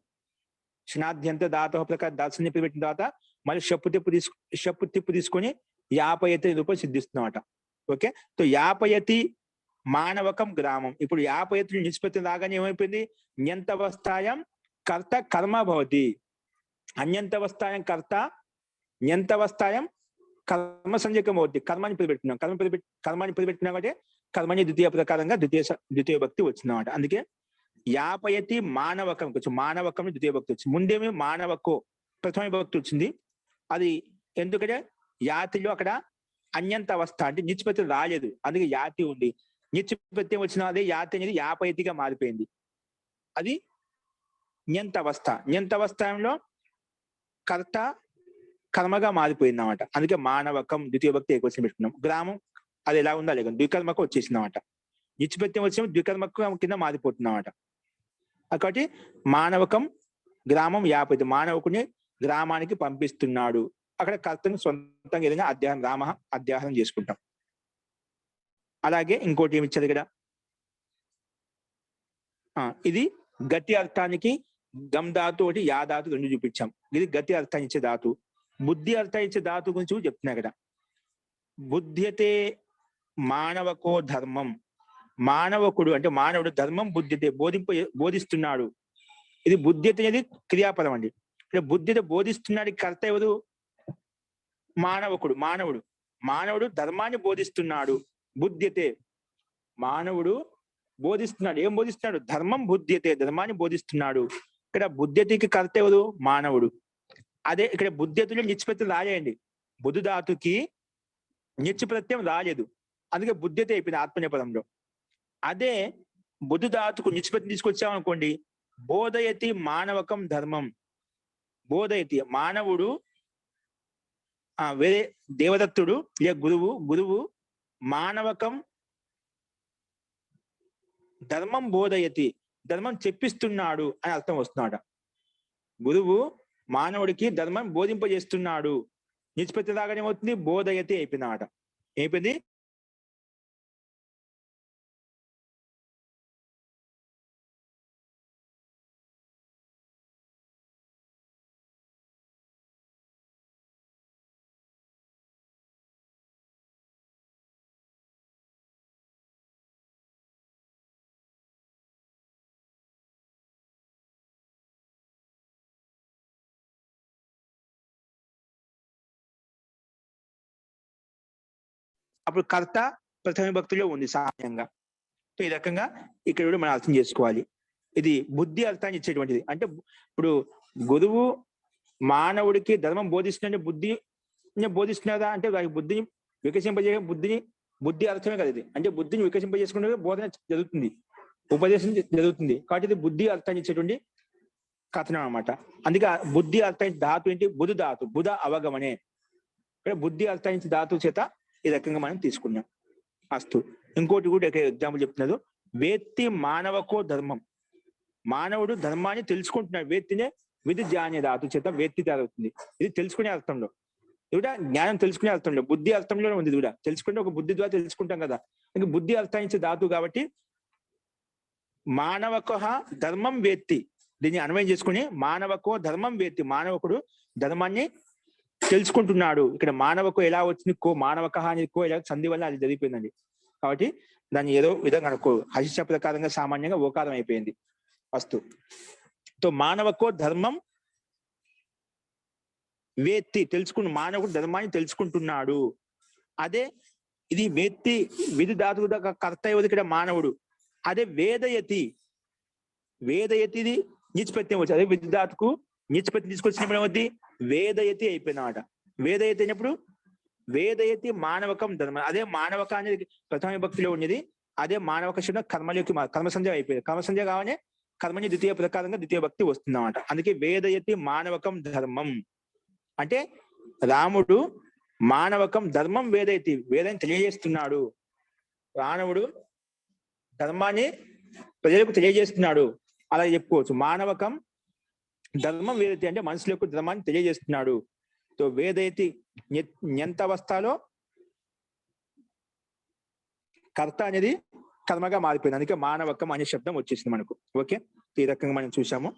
S1: స్నాద్యంత ధాతు ప్రకారం దాసు చెప్పి పెట్టిన తర్వాత మళ్ళీ షప్పు తిప్పు తీసుకొని యాపయతి రూపం సిద్ధిస్తున్నమాట. ఓకే, సో యాపయతి మానవకం గ్రామం. ఇప్పుడు యాపయతి నిష్పత్తి రాగానే ఏమైపోయింది? న్యంతవస్థాయం కర్త కర్మ భవతి. అన్యంతవస్థాయం కర్త, న్యంతవస్థాయం కర్మ సంజకం అవుతుంది. కర్మాన్ని పెరిపెట్టినాం. కర్మాన్ని పెరిపెట్టినా అంటే కర్మని ద్వితీయ ప్రకారంగా ద్వితీయ భక్తి వచ్చిందన్నమాట. అందుకే యాపయతి మానవకం కొంచెం మానవకం ద్వితీయ భక్తి వచ్చింది. ముందేమి మానవకో ప్రథమ భక్తి వచ్చింది, అది ఎందుకంటే యాతిలో అక్కడ అన్యంత అవస్థ అంటే నిత్యప్రత్యయం రాలేదు, అందుకే యాతి ఉంది. నిత్యప్రత్యయం వచ్చిన అదే యాతి అనేది యాపయతిగా మారిపోయింది. అది న్యంత అవస్థ. న్యంత అవస్థలో కర్త కర్మగా మారిపోయింది అన్నమాట. అందుకే మానవకం ద్వితీయ భక్తి ఏకవచనం పెట్టుకున్నాం. గ్రామం అది ఎలా ఉందా లేక ద్వికర్మకు వచ్చేసింది అన్నమాట. నిత్యప్రత్యయం వచ్చిన ద్వికర్మకు కింద మారిపోతుంది అన్నమాట. కాబట్టి మానవకం గ్రామం యాపతి, మానవకుని గ్రామానికి పంపిస్తున్నాడు. అక్కడ కర్తను సొంతంగా ఏదైనా అధ్యాహం రామ అధ్యాహనం చేసుకుంటాం. అలాగే ఇంకోటి ఏమి ఇచ్చారు ఇక్కడ, ఇది గతి అర్థానికి గమ్ ధాతు ఒకటి యా ధాతు రెండు చూపించాం. ఇది గతి అర్థాన్ని ఇచ్చే ధాతు. బుద్ధి అర్థాన్ని ఇచ్చే ధాతు గురించి కూడా చెప్తున్నా ఇక్కడ. బుద్ధ్యతే మానవకో ధర్మం, మానవకుడు అంటే మానవుడు ధర్మం బుద్ధ్యతే బోధిస్తున్నాడు. ఇది బుద్ధ్యత అనేది క్రియాపదం అండి. ఇక్కడ బుద్ధ్యత బోధిస్తున్నాడు, కర్త ఎవరు? మానవకుడు, మానవుడు. మానవుడు ధర్మాన్ని బోధిస్తున్నాడు. బుద్ధ్యతే, మానవుడు బోధిస్తున్నాడు. ఏం బోధిస్తున్నాడు? ధర్మం బుద్ధ్యతే, ధర్మాన్ని బోధిస్తున్నాడు. ఇక్కడ బుద్ధ్యతకి కర్త ఎవరు? మానవుడు. అదే ఇక్కడ బుద్ధ్యతలో నిత్యప్రత్యయం రాలేయండి. బుద్ధు ధాతుకి నిత్యప్రత్యయం రాలేదు, అందుకే బుద్ధ్యత అయిపోయింది ఆత్మనేపథంలో. అదే బుద్ధు ధాతుకు నిత్యప్రత్యయం తీసుకొచ్చామనుకోండి, బోధయతి మానవకం ధర్మం. బోధయతి మానవుడు, వేరే దేవదత్తుడు లేక గురువు మానవకం ధర్మం బోధయతి, ధర్మం చెప్పిస్తున్నాడు అని అర్థం వస్తున్నాడు. గురువు మానవుడికి ధర్మం బోధింపజేస్తున్నాడు. నిష్పత్తి దాకా ఏమవుతుంది? బోధయతి అయిపోయిందన్నమాట. అయిపోయింది. అప్పుడు కర్త ప్రథమ భక్తిలో ఉంది సామాన్యంగా. సో ఈ రకంగా ఇక్కడ కూడా మనం అర్థం చేసుకోవాలి. ఇది బుద్ధి అర్థాన్ని ఇచ్చేటువంటిది. అంటే ఇప్పుడు గురువు మానవుడికి ధర్మం బోధిస్తున్న బుద్ధిని బోధిస్తున్నదా అంటే బుద్ధిని వికసింపజే బుద్ధి అర్థమే కదా ఇది. అంటే బుద్ధిని వికసింపజేసుకుంటే బోధన జరుగుతుంది, ఉపదేశం జరుగుతుంది. కాబట్టి ఇది బుద్ధి అర్థాన్ని ఇచ్చేటువంటి కథనం అనమాట. అందుకే బుద్ధి అర్థాన్ని ధాతు ఏంటి? బుధు ధాతు, బుధ అవగమనే. ఇక్కడ బుద్ధి అర్థాన్ని ధాతు చేత ఈ రకంగా మనం తీసుకున్నాం. అస్తు. ఇంకోటి కూడా ఎగ్జాంపుల్ చెప్తున్నారు. వేత్తి మానవకో ధర్మం, మానవుడు ధర్మాన్ని తెలుసుకుంటున్నాడు. వేత్తినే విధి జ్ఞాన ధాతు చేత వేత్తి జరుగుతుంది. ఇది తెలుసుకునే అర్థంలో, ఇది కూడా జ్ఞానం తెలుసుకునే అర్థంలో, బుద్ధి అర్థంలోనే ఉంది. ఇది కూడా తెలుసుకుంటే ఒక బుద్ధి ద్వారా తెలుసుకుంటాం కదా. ఇంకా బుద్ధి అర్థాన్ని ధాతు కాబట్టి మానవక ధర్మం వేత్తి, దీన్ని అన్వయం చేసుకుని మానవకో ధర్మం వేత్తి, మానవకుడు ధర్మాన్ని తెలుసుకుంటున్నాడు. ఇక్కడ మానవకు ఎలా వచ్చింది? కో మానవక అనేది కో ఎలా సంధి వల్ల అది జరిగిపోయిందండి. కాబట్టి దాన్ని ఏదో విధంగా అనుకో హర్ష ప్రకారంగా సామాన్యంగా ఓకారం అయిపోయింది. వస్తు తో మానవకో ధర్మం వేత్తి, తెలుసుకుని మానవుడు ధర్మాన్ని తెలుసుకుంటున్నాడు. అదే ఇది వేత్తి విధి ధాతు కర్త ఎవరు? ఇక్కడ మానవుడు. అదే వేదయతి, వేదయతిది నిష్పత్తి వచ్చి అదే విధి ధాతుకు నిష్పత్తి తీసుకొచ్చినప్పుడు ఏమవుద్ది? వేదయతి అయిపోయినమాట. వేదయతి అయినప్పుడు వేదయతి మానవకం ధర్మ. అదే మానవక అనేది ప్రథమ విభక్తిలో ఉండేది. అదే మానవక శబ్దం కర్మలోకి కర్మ సంధ్య అయిపోయింది. కర్మ సంధ్య కావాలనే కర్మని ద్వితీయ ప్రకారంగా ద్వితీయ భక్తి వస్తుంది అన్నమాట. అందుకే వేదయతి మానవకం ధర్మం అంటే రాముడు మానవకం ధర్మం వేదయతి, వేదాన్ని తెలియజేస్తున్నాడు. మానవుడు ధర్మాన్ని ప్రజలకు తెలియజేస్తున్నాడు, అలా చెప్పుకోవచ్చు. మానవకం ధర్మం వేదయతి అంటే మనుషుల యొక్క ధర్మాన్ని తెలియజేస్తున్నాడు. సో వేదయతి ఎంత అవస్థలో కర్త అనేది కర్మగా మారిపోయింది. అందుకే మానవకం అనే శబ్దం వచ్చేసింది మనకు. ఓకే, ఈ రకంగా మనం చూసాము.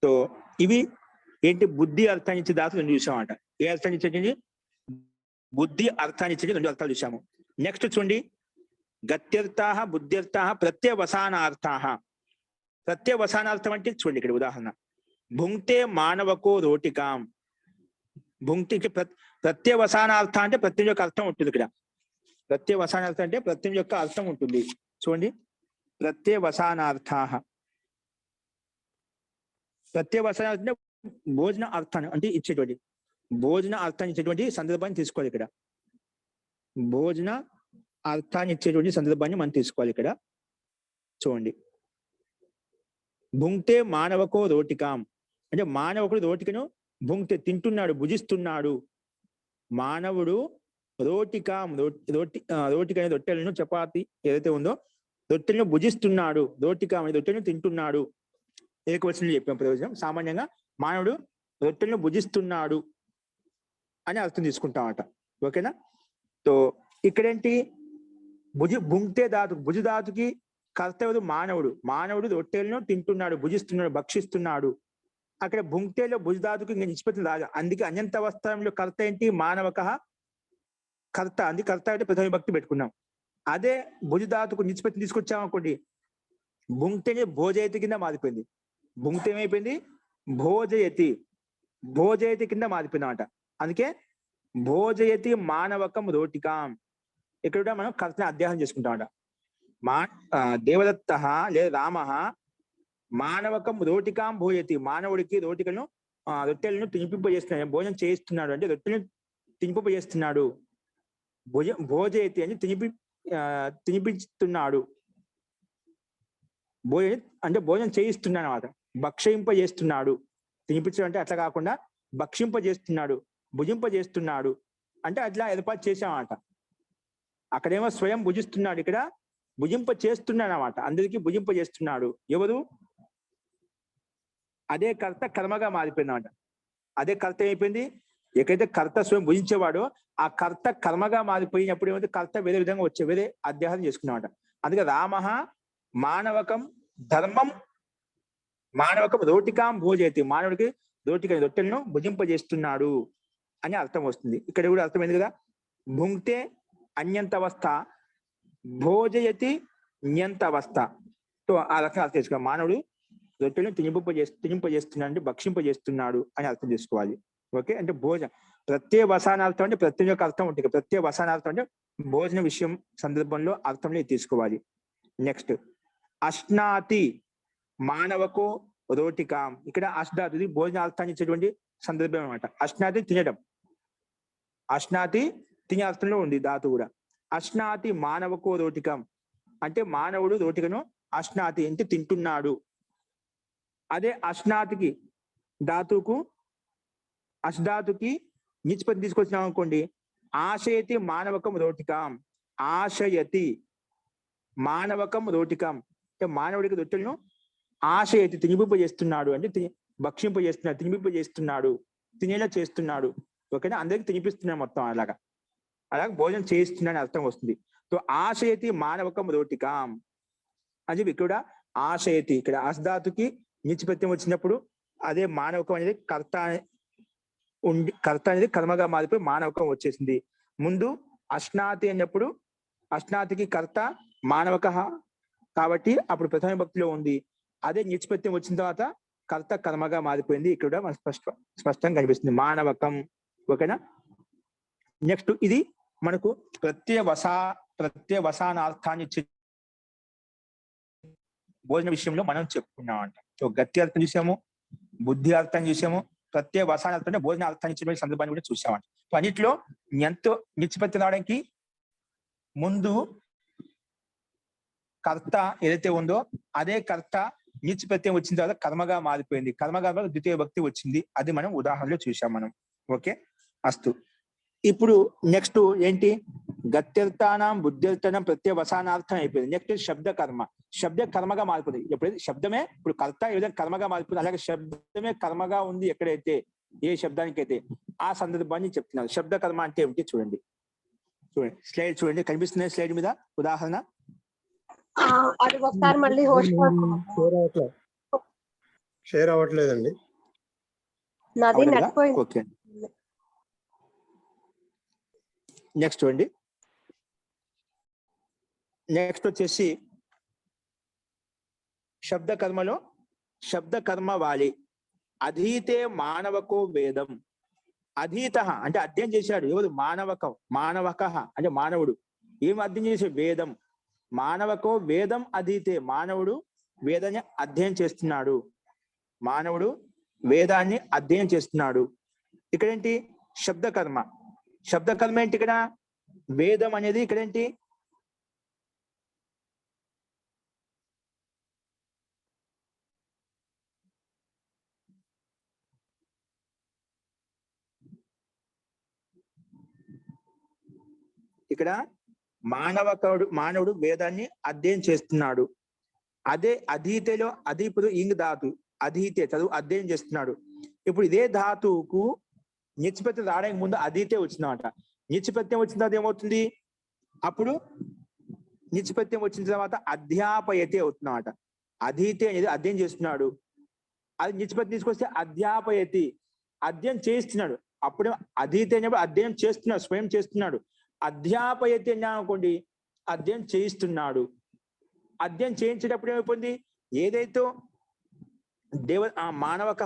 S1: సో ఇవి ఏంటి? బుద్ధి అర్థాన్ని ఇచ్చే దాకా రెండు చూసామట. ఏ అర్థాన్ని ఇచ్చేది? బుద్ధి అర్థాన్ని ఇచ్చేది రెండు అర్థాలు చూసాము. నెక్స్ట్ చూడండి, గత్యర్థాః బుద్ధ్యర్థాః ప్రత్యవసానార్థాః. ప్రత్యవసానార్థం అంటే చూడండి ఇక్కడ ఉదాహరణ, భుంక్తే మానవకో రోటికాం. భుంక్తికి ప్రత్యవసానార్థ అంటే ప్రత్యయం యొక్క అర్థం ఉంటుంది. ఇక్కడ ప్రత్యవసానార్థం అంటే ప్రత్యయం యొక్క అర్థం ఉంటుంది. చూడండి, ప్రత్యవసానార్థాః. ప్రత్యవసానార్థం అంటే భోజన అర్థాన్ని అంటే ఇచ్చేటువంటి. భోజన అర్థాన్ని ఇచ్చేటువంటి సందర్భాన్ని తీసుకోవాలి ఇక్కడ. భోజన అర్థాన్ని ఇచ్చేటువంటి సందర్భాన్ని మనం తీసుకోవాలి ఇక్కడ. చూడండి, భుంక్తే మానవకో రోటికాం అంటే మానవకుడు రోటికను భుంక్తే తింటున్నాడు, భుజిస్తున్నాడు. మానవుడు రోటికాం రోటిక అనే రొట్టెలను, చపాతి ఏదైతే ఉందో రొట్టెలను భుజిస్తున్నాడు. రోటికాం అనే రొట్టెలను తింటున్నాడు. ఏకవచనంలో చెప్పాం ప్రయోజనం. సామాన్యంగా మానవుడు రొట్టెలను భుజిస్తున్నాడు అని అర్థం తీసుకుంటామట. ఓకేనా? సో ఇక్కడేంటి, భుంక్తే ధాతు, భుజ ధాతుకి కర్త ఎవరు? మానవుడు. మానవుడు రొట్టెలను తింటున్నాడు, భుజిస్తున్నాడు, భక్షిస్తున్నాడు. అక్కడ భుంక్తేలో భుజ ధాతుకి ఇంకా నిష్పత్తి రాదు. అందుకే అన్యంత అవస్థలో కర్త ఏంటి? మానవక కర్త. అందుకే కర్త అంటే ప్రథమ విభక్తి పెట్టుకున్నాం. అదే భుజ ధాతుకు నిష్పత్తి తీసుకొచ్చామనుకోండి, భుంక్తే భోజయతి కింద మారిపోయింది. భుంక్తే ఏమైపోయింది? భోజయతి. భోజయతి కింద మారిపోయింది అన్నమాట. అందుకే భోజయతి మానవకం రోటికాం. ఇక్కడ కూడా మనం కర్తని అధ్యయనం చేసుకుంటామట. దేవదత్త లేదా రామ మానవకం రోటికాం భోజయతి. మానవుడికి రొట్టెలను తినిపింపజేస్తున్నాడు, భోజనం చేయిస్తున్నాడు. అంటే రొట్టెలను తినిపింపజేస్తున్నాడు. భోజయతి అని తినిపిస్తున్నాడు. అంటే భోజనం చేయిస్తున్నాడు అన్నమాట. భక్షింపజేస్తున్నాడు. తినిపించడం అంటే అట్లా కాకుండా భక్షింపజేస్తున్నాడు, భుజింపజేస్తున్నాడు అంటే అట్లా ఏర్పాటు చేసామన్నమాట. అక్కడేమో స్వయం భుజిస్తున్నాడు, ఇక్కడ భుజింప చేస్తున్నాడు అన్నమాట. అందరికీ భుజింపజేస్తున్నాడు. ఎవరు? అదే కర్త కర్మగా మారిపోయింది అన్నమాట. అదే కర్త అయిపోయింది. ఎక్కడైతే కర్త స్వయం భుజించేవాడో ఆ కర్త కర్మగా మారిపోయినప్పుడు ఏమైతే కర్త వేరే విధంగా వేరే అధ్యాహం చేసుకున్నామట. అందుకే రామ మానవకం ధర్మం మానవకం రోటికాం భోజయతి. మానవుడికి రొట్టెలను భుజింపజేస్తున్నాడు అని అర్థం వస్తుంది. ఇక్కడ కూడా అర్థమైంది కదా. భుంక్తే అన్యంతవస్థ, భోజయతి న్యంతవస్థ. సో ఆ రకంగా అర్థం చేసుకోవాలి. మానవుడు రొట్టెలను తినింపజేస్తున్నాడు అంటే భక్షింపజేస్తున్నాడు అని అర్థం చేసుకోవాలి. ఓకే, అంటే భోజనం ప్రత్యయ వసానార్థం అంటే ప్రత్యయం యొక్క అర్థం ఉంటుంది. ప్రత్యయ వసానార్థం అంటే భోజన విషయం సందర్భంలో అర్థంలో తీసుకోవాలి. నెక్స్ట్, అశ్నాతి మానవకో రోటికాం. ఇక్కడ అశ్నాతి ఇది భోజనార్థాన్ని ఇచ్చేటువంటి సందర్భం అనమాట. అశ్నాతి తినడం, అశ్నాతి తినే అర్థంలో ఉంది ధాతు కూడా. అశ్నాతి మానవకో రోటికం అంటే మానవుడు రోటికను అశ్నాతి అంటే తింటున్నాడు. అదే అశ్నాతికి ధాతుకు అశ్ధాతుకి నిష్పత్తి తీసుకొచ్చినాం అనుకోండి, ఆశయతి మానవకం రోటికాం. ఆశయతి మానవకం రోటికాం అంటే మానవుడికి రొట్టెలను ఆశయతి తినిపింపజేస్తున్నాడు అంటే భక్షింపజేస్తున్నాడు, తినిపింపజేస్తున్నాడు, తినేలా చేస్తున్నాడు. ఓకేనా? అందరికి తినిపిస్తున్నాడు మొత్తం. అలాగా భోజనం చేయిస్తున్నాడు అర్థం వస్తుంది. సో ఆశయతి మానవకం రోటికాం అని చెప్పి ఇక్కడ ఆశయతి, ఇక్కడ అస్ధాతుకి నిత్యప్రత్యయం వచ్చినప్పుడు అదే మానవకం అనేది కర్త అనేది కర్మగా మారిపోయి మానవకం వచ్చేసింది. ముందు అశ్నాతి అన్నప్పుడు అశ్నాతికి కర్త మానవక కాబట్టి అప్పుడు ప్రథమ భక్తిలో ఉంది. అదే నిత్యప్రత్యయం వచ్చిన తర్వాత కర్త కర్మగా మారిపోయింది. ఇక్కడ మనకు స్పష్టంగా కనిపిస్తుంది మానవకం. ఓకేనా? నెక్స్ట్, ఇది మనకు ప్రత్యయ వసానార్థాన్ని ఇచ్చే భోజన విషయంలో మనం చెప్పుకున్నామంట. సో గతి అర్థం చూసాము, బుద్ధి అర్థం చూసాము, ప్రత్యయ వసానార్థం అంటే భోజన అర్థాన్ని ఇచ్చే సందర్భాన్ని కూడా చూసామంట. సో అన్నిట్లో ఎంతో నిత్యపత్తి రావడానికి ముందు కర్త ఏదైతే ఉందో అదే కర్త నిత్యప్రత్యయం వచ్చిన తర్వాత కర్మగా మారిపోయింది. కర్మగా ద్వితీయ భక్తి వచ్చింది. అది మనం ఉదాహరణలో చూసాం మనం. ఓకే, అస్తు. ఇప్పుడు నెక్స్ట్ ఏంటి? గత్యర్థానం బుద్ధ్యర్థనం ప్రత్యయ వసానార్థం అయిపోయింది. నెక్స్ట్ శబ్ద కర్మ. శబ్ద కర్మగా మారిపోయింది. ఎప్పుడైతే శబ్దమే ఇప్పుడు కర్త ఏ విధంగా కర్మగా మారిపోయింది, అలాగే శబ్దమే కర్మగా ఉంది ఎక్కడైతే, ఏ శబ్దానికైతే ఆ సందర్భాన్ని చెప్తున్నారు. శబ్ద కర్మ అంటే ఏమిటి చూడండి. స్లైడ్ చూడండి, కనిపిస్తుంది స్లైడ్ మీద ఉదాహరణ.
S5: అది ఒకసారి మళ్ళీ
S4: షేర్ అవ్వట్లేదండి.
S5: నాది నెట్ పోయింది.
S1: ఓకే, నెక్స్ట్ చూడండి. నెక్స్ట్ వచ్చేసి శబ్ద కర్మలో శబ్ద కర్మ వాలి అధీతే మానవకో వేదం. అధీత అంటే అధ్యయనం చేశాడు ఎవరు? మానవక అంటే మానవుడు. ఏం అధ్యయనం చేశాడు? వేదం. మానవకో వేదం అధీతే, మానవుడు వేదాన్ని అధ్యయనం చేస్తున్నాడు. మానవుడు వేదాన్ని అధ్యయనం చేస్తున్నాడు. ఇక్కడేంటి? శబ్దకర్మ. శబ్దకర్మ ఏంటి ఇక్కడ? వేదం అనేది ఇక్కడ ఏంటి? ఇక్కడ మానవుడు వేదాన్ని అధ్యయనం చేస్తున్నాడు. అదే అధీతలో అధీపుడు ఇంగ్ ధాతు, అధీతే చదువు అధ్యయనం చేస్తున్నాడు. ఇప్పుడు ఇదే ధాతువుకు నిత్యప్రత్యయం రావడానికి ముందు అధీతే వచ్చిందన్నమాట. నిత్యప్రత్యయం వచ్చిన తర్వాత ఏమవుతుంది? అప్పుడు నిత్యప్రత్యయం వచ్చిన తర్వాత అధ్యాపయతే అవుతుందన్నమాట. అధీతే అనేది అధ్యయనం చేస్తున్నాడు. అది నిత్యప్రత్యయం తీసుకొస్తే అధ్యాపయతి, అధ్యయనం చేస్తున్నాడు. అప్పుడు అధీతే అనేప్పుడు అధ్యయనం చేస్తున్నాడు, స్వయం చేస్తున్నాడు. అధ్యాపయతి అనుకోండి, అధ్యయనం చేయిస్తున్నాడు. అధ్యయనం చేయించేటప్పుడు ఏమైపోయింది? ఏదైతే మానవక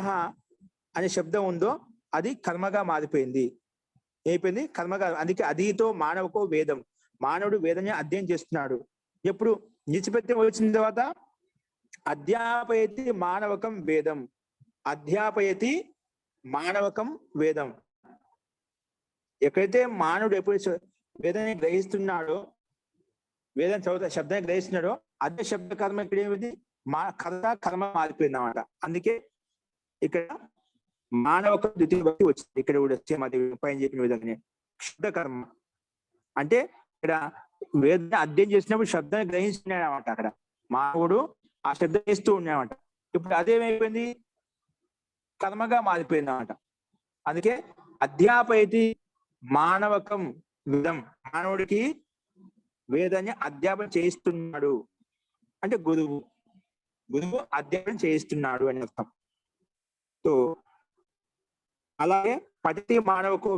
S1: అనే శబ్దం ఉందో అది కర్మగా మారిపోయింది. ఏమైపోయింది? కర్మగా. అందుకే అధీతో మానవకో వేదం, మానవుడు వేదాన్ని అధ్యయనం చేస్తున్నాడు. ఎప్పుడు నిత్యప్రత్యయం వచ్చిన తర్వాత అధ్యాపయతి మానవకం వేదం, అధ్యాపయతి మానవకం వేదం. ఎక్కడైతే మానవుడు ఎప్పుడు వేదాన్ని గ్రహిస్తున్నాడో, వేదాన్ని చదువుతా శబ్దాన్ని గ్రహిస్తున్నాడో అదే శబ్ద కర్మ ఇక్కడ ఏమిటి? కర్మ మారిపోయింది అన్నమాట. అందుకే ఇక్కడ మానవకం ద్వితీయ భక్తి వచ్చింది. ఇక్కడ కూడా పైన చెప్పిన విధంగానే శబ్దకర్మ అంటే ఇక్కడ వేదాన్ని అధ్యయనం చేసినప్పుడు శబ్దాన్ని గ్రహిస్తున్నాడు అన్నమాట. అక్కడ మానవుడు ఆ శబ్దం చేస్తూ ఉన్నాడన్నమాట. ఇప్పుడు అదేమైపోయింది? కర్మగా మారిపోయింది అన్నమాట. అందుకే అధ్యాపయతి మానవకం వేదం, మానవుడికి వేదాన్ని అధ్యాపన చేయిస్తున్నాడు అంటే గురువు అధ్యాపన చేయిస్తున్నాడు అని అర్థం. సో అలాగే పఠతి మానవకు,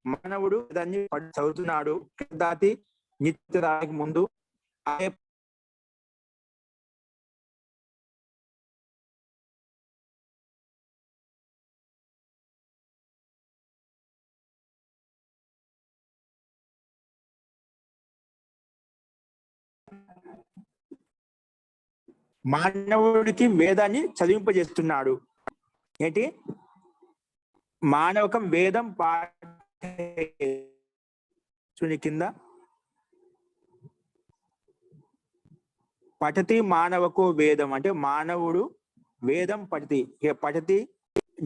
S1: మానవుడు దాన్ని చదువుతున్నాడు. దాటి నిత్యదానికి ముందు అదే మానవుడికి వేదాన్ని చదివింపజేస్తున్నాడు. ఏంటి? మానవకం వేదం చూడండి కింద పఠతి మానవకో వేదం అంటే మానవుడు వేదం పఠతి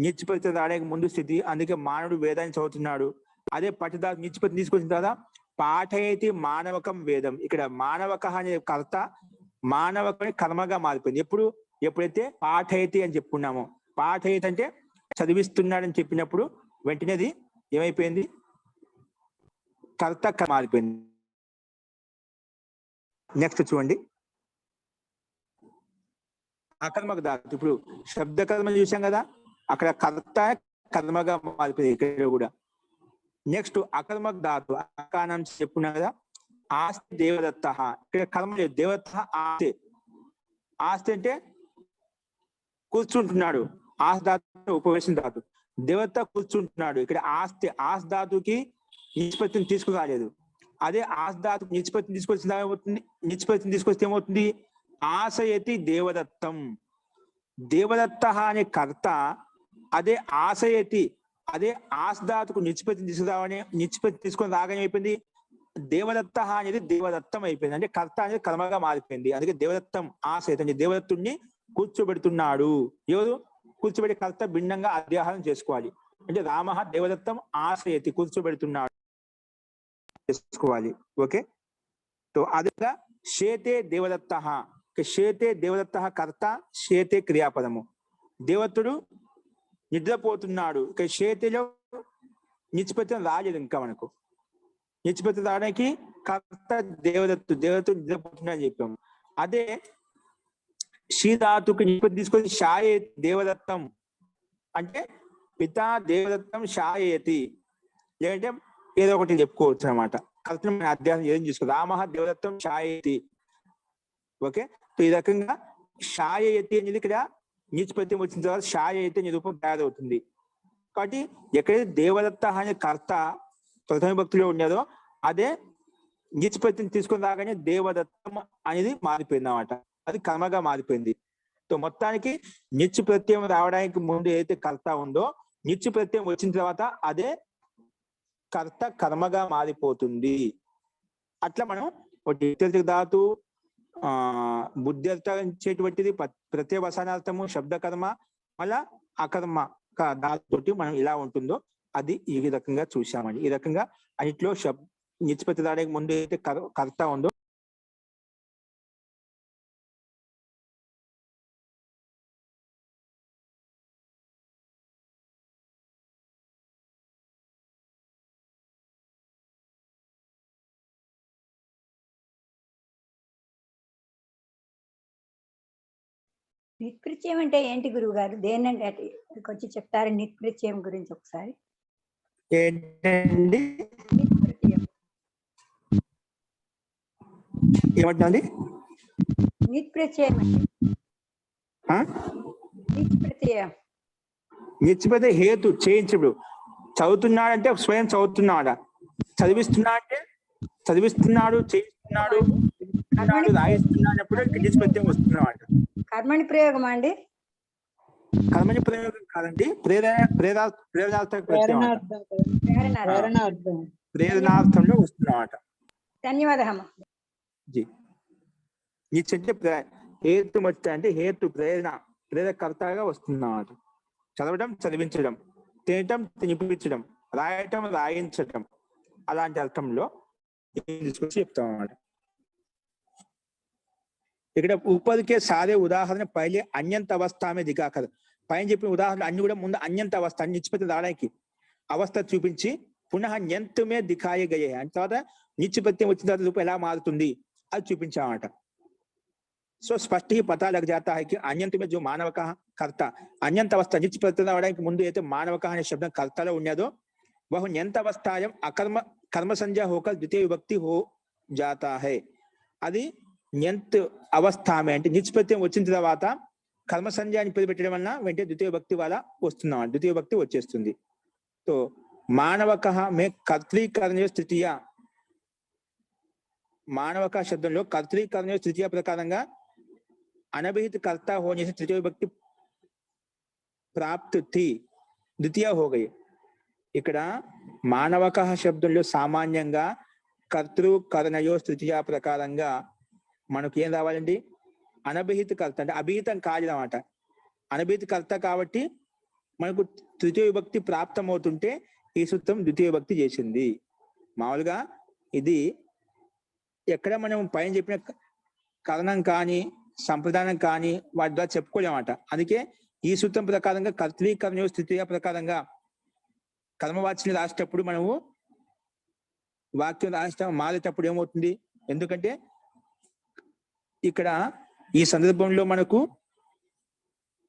S1: నిత్యపతి రావడానికి ముందు స్థితి. అందుకే మానవుడు వేదాన్ని చదువుతున్నాడు. అదే పఠిత నిత్యపతి తీసుకొచ్చిన తర్వాత పాఠయతి మానవకం వేదం. ఇక్కడ మానవక అనే కర్త మానవకం కర్మగా మారిపోయింది. ఎప్పుడైతే పాఠయతి అని చెప్పుకున్నామో, పాఠయతి అంటే చదివిస్తున్నాడని చెప్పినప్పుడు వెంటనేది ఏమైపోయింది? కర్త మారిపోయింది. నెక్స్ట్ చూడండి అకర్మక ధాతు. ఇప్పుడు శబ్ద కర్మ చూసాం కదా, అక్కడ కర్త కర్మగా మారిపోయింది ఇక్కడ కూడా. నెక్స్ట్ అకర్మక ధాతు అకానం చెప్పుకున్నాం కదా. ఆస్తి దేవదత్త, ఇక్కడ కర్మ లేదు. దేవదత్త ఆస్తి. ఆస్తి అంటే కూర్చుంటున్నాడు. ఆస్ ధాతు ఉపవేశం ధాతు. దేవత కూర్చుంటున్నాడు. ఇక్కడ ఆస్తి ధాతుకి నిష్పత్తిని తీసుకురాలేదు. అదే ఆస్ ధాతుకు నిష్పత్తిని తీసుకొచ్చిన ఏమవుతుంది? నిష్పత్తిని తీసుకొస్తే ఏమవుతుంది? ఆశయతి దేవదత్తం. దేవదత్త అనే కర్త అదే ఆశయతి, అదే ఆస్ ధాతుకు నిష్పత్తిని తీసుకొని రాగానే అయిపోయింది దేవదత్త అనేది దేవదత్తం అయిపోయింది. అంటే కర్త అనేది కర్మగా మారిపోయింది. అందుకే దేవదత్తం ఆశయతి అంటే దేవదత్తుణ్ణి కూర్చోబెడుతున్నాడు. ఎవరు కూర్చోబెట్టి కర్త భిన్నంగా అధ్యాహారం చేసుకోవాలి. అంటే రామ దేవదత్తం ఆశయతి కూర్చోబెడుతున్నాడు చేసుకోవాలి. ఓకే. సో అదేగా శేతే దేవదత్త, శేతే దేవదత్త కర్త, శేతే క్రియాపదము. దేవత్తుడు నిద్రపోతున్నాడు. ఇక శేతిలో నిష్పత్తి రాలేదు. ఇంకా మనకు నిష్పత్తి రావడానికి కర్త దేవదత్తుడు నిద్రపోతున్నాడు అని చెప్పాము. అదే శ్రీధాతుకి నిష్పత్తి తీసుకొని షాయే దేవదత్తం అంటే పితా దేవదత్తం షాయతి, లేదంటే ఏదో ఒకటి చెప్పుకోవచ్చు అనమాట. కర్త అధ్యాసం ఏం చూసుకో రామ దేవదత్తం షాయతి. ఓకే. సో ఈ రకంగా షాయతి అనేది ఇక్కడ నిష్పత్తి వచ్చిన తర్వాత షాయతి అనే రూపం తయారవుతుంది. కాబట్టి ఎక్కడైతే దేవదత్త అనే కర్త ప్రథమ భక్తిలో ఉన్నదో అదే నిష్పత్తిని తీసుకుని రాగానే దేవదత్తం అనేది మారిపోయింది అన్నమాట. అది కర్మగా మారిపోయింది. సో మొత్తానికి నిత్య ప్రత్యయం రావడానికి ముందు ఏదైతే కర్త ఉందో నిత్య ప్రత్యయం వచ్చిన తర్వాత అదే కర్త కర్మగా మారిపోతుంది. అట్లా మనం ఒక ధాతు బుద్ధి అర్థించేటువంటిది ప్రత్యవసానార్థము శబ్దకర్మ, మళ్ళా అకర్మ ధాతుతోటి మనం ఇలా ఉంటుందో అది ఈ రకంగా చూసామండి. ఈ రకంగా అన్నిట్లో నిష్పత్తి దానికి ముందు అయితే కర్త ఉందో
S6: నిత్కృత్యం అంటే ఏంటి గురువు గారు? దేనంటే వచ్చి చెప్తారు నిత్కృత్యం గురించి ఒకసారి.
S1: ఏంటండి
S6: నిత్కృత్యం
S1: ఏమంటుందండి?
S6: నిత్కృత్యం నిత్కృత్యం
S1: నిత్యపతి హేతు చేయించడు. చదువుతున్నాడంటే స్వయం చదువుతున్నాడా, చదివిస్తున్నాడు, చేయిస్తున్నాడు, రాయిస్తున్నాడప్పుడు నిష్పత్తి వస్తున్నాడు.
S6: కర్మని ప్రయోగమా అండి?
S1: కర్మని ప్రయోగం కాదండి, ప్రేరణార్థంలో వస్తున్నమాట.
S6: ధన్యవాదం.
S1: హేతు అంటే హేతు ప్రేరకర్తగా వస్తున్నమాట. చదవడం చదివించడం, తినటం తినిపించడం, రాయటం రాయించటం, అలాంటి అర్థంలో తీసుకొచ్చి చెప్తాం అన్నమాట. ఇక్కడ ऊपर के सारे उदाहरण पहले अन्यंत अवस्था में दिखाकर, పైన చెప్పిన ఉదాహరణ అన్ని కూడా ముందు అన్యంత అవస్థ నిష్పత్తి రావడానికి అవస్థ చూపించి పునః న్యంత్ మే దిఖాయే గయే అని తర్వాత నిష్పత్తి వచ్చిన తర్వాత రూపం ఎలా మారుతుంది అది చూపించామట. సో స్పష్ట ही पता लग जाता है कि अन्यंत में जो मानव का कर्ता अन्यंत अवस्था निष्पत्తి రావడానికి ముందు అయితే మానవ అనే శబ్దం కర్తలో ఉన్నదో वह न्यंत अवस्थायम अकर्म कर्म संज्ञा होकर द्वितीय विभक्ति हो जाता है. అది న్యంత్ అవస్థ అంటే నిష్పత్తి వచ్చిన తర్వాత కర్మ సంజ్ఞ అని పేరు పెట్టడం వలన వెంటనే ద్వితీయ భక్తి వల్ల వస్తున్నాం, ద్వితీయ భక్తి వచ్చేస్తుంది. तो మానవక మే కర్తృకరణీయ స్థితియ, మానవక శబ్దంలో కర్తృకరణీయ స్థితియ ప్రకారంగా అనభిహిత కర్త होने से तृतीय विभक्ति प्राप्त थी, द्वितीय हो गई. ఇక్కడ మానవక శబ్దంలో సామాన్యంగా కర్తృకరణయో స్థితియ ప్రకారంగా మనకు ఏం రావాలండి? అనభిహిత కర్త అంటే అభిహితం కాదు అన్నమాట. అనభిహిత కర్త కాబట్టి మనకు తృతీయ విభక్తి ప్రాప్తం అవుతుంటే ఈ సూత్రం ద్వితీయ విభక్తి చేసింది. మామూలుగా ఇది ఎక్కడ మనం పైన చెప్పిన కరణం కానీ సంప్రదానం కానీ వాటి ద్వారా చెప్పుకోలేమన్నమాట. అందుకే ఈ సూత్రం ప్రకారంగా కర్తృకరణయో స్థితియ ప్రకారంగా కర్మవాచిని రాసేటప్పుడు మనము వాక్యం రాష్ట్రం మారేటప్పుడు ఏమవుతుంది? ఎందుకంటే ఇక్కడ ఈ సందర్భంలో మనకు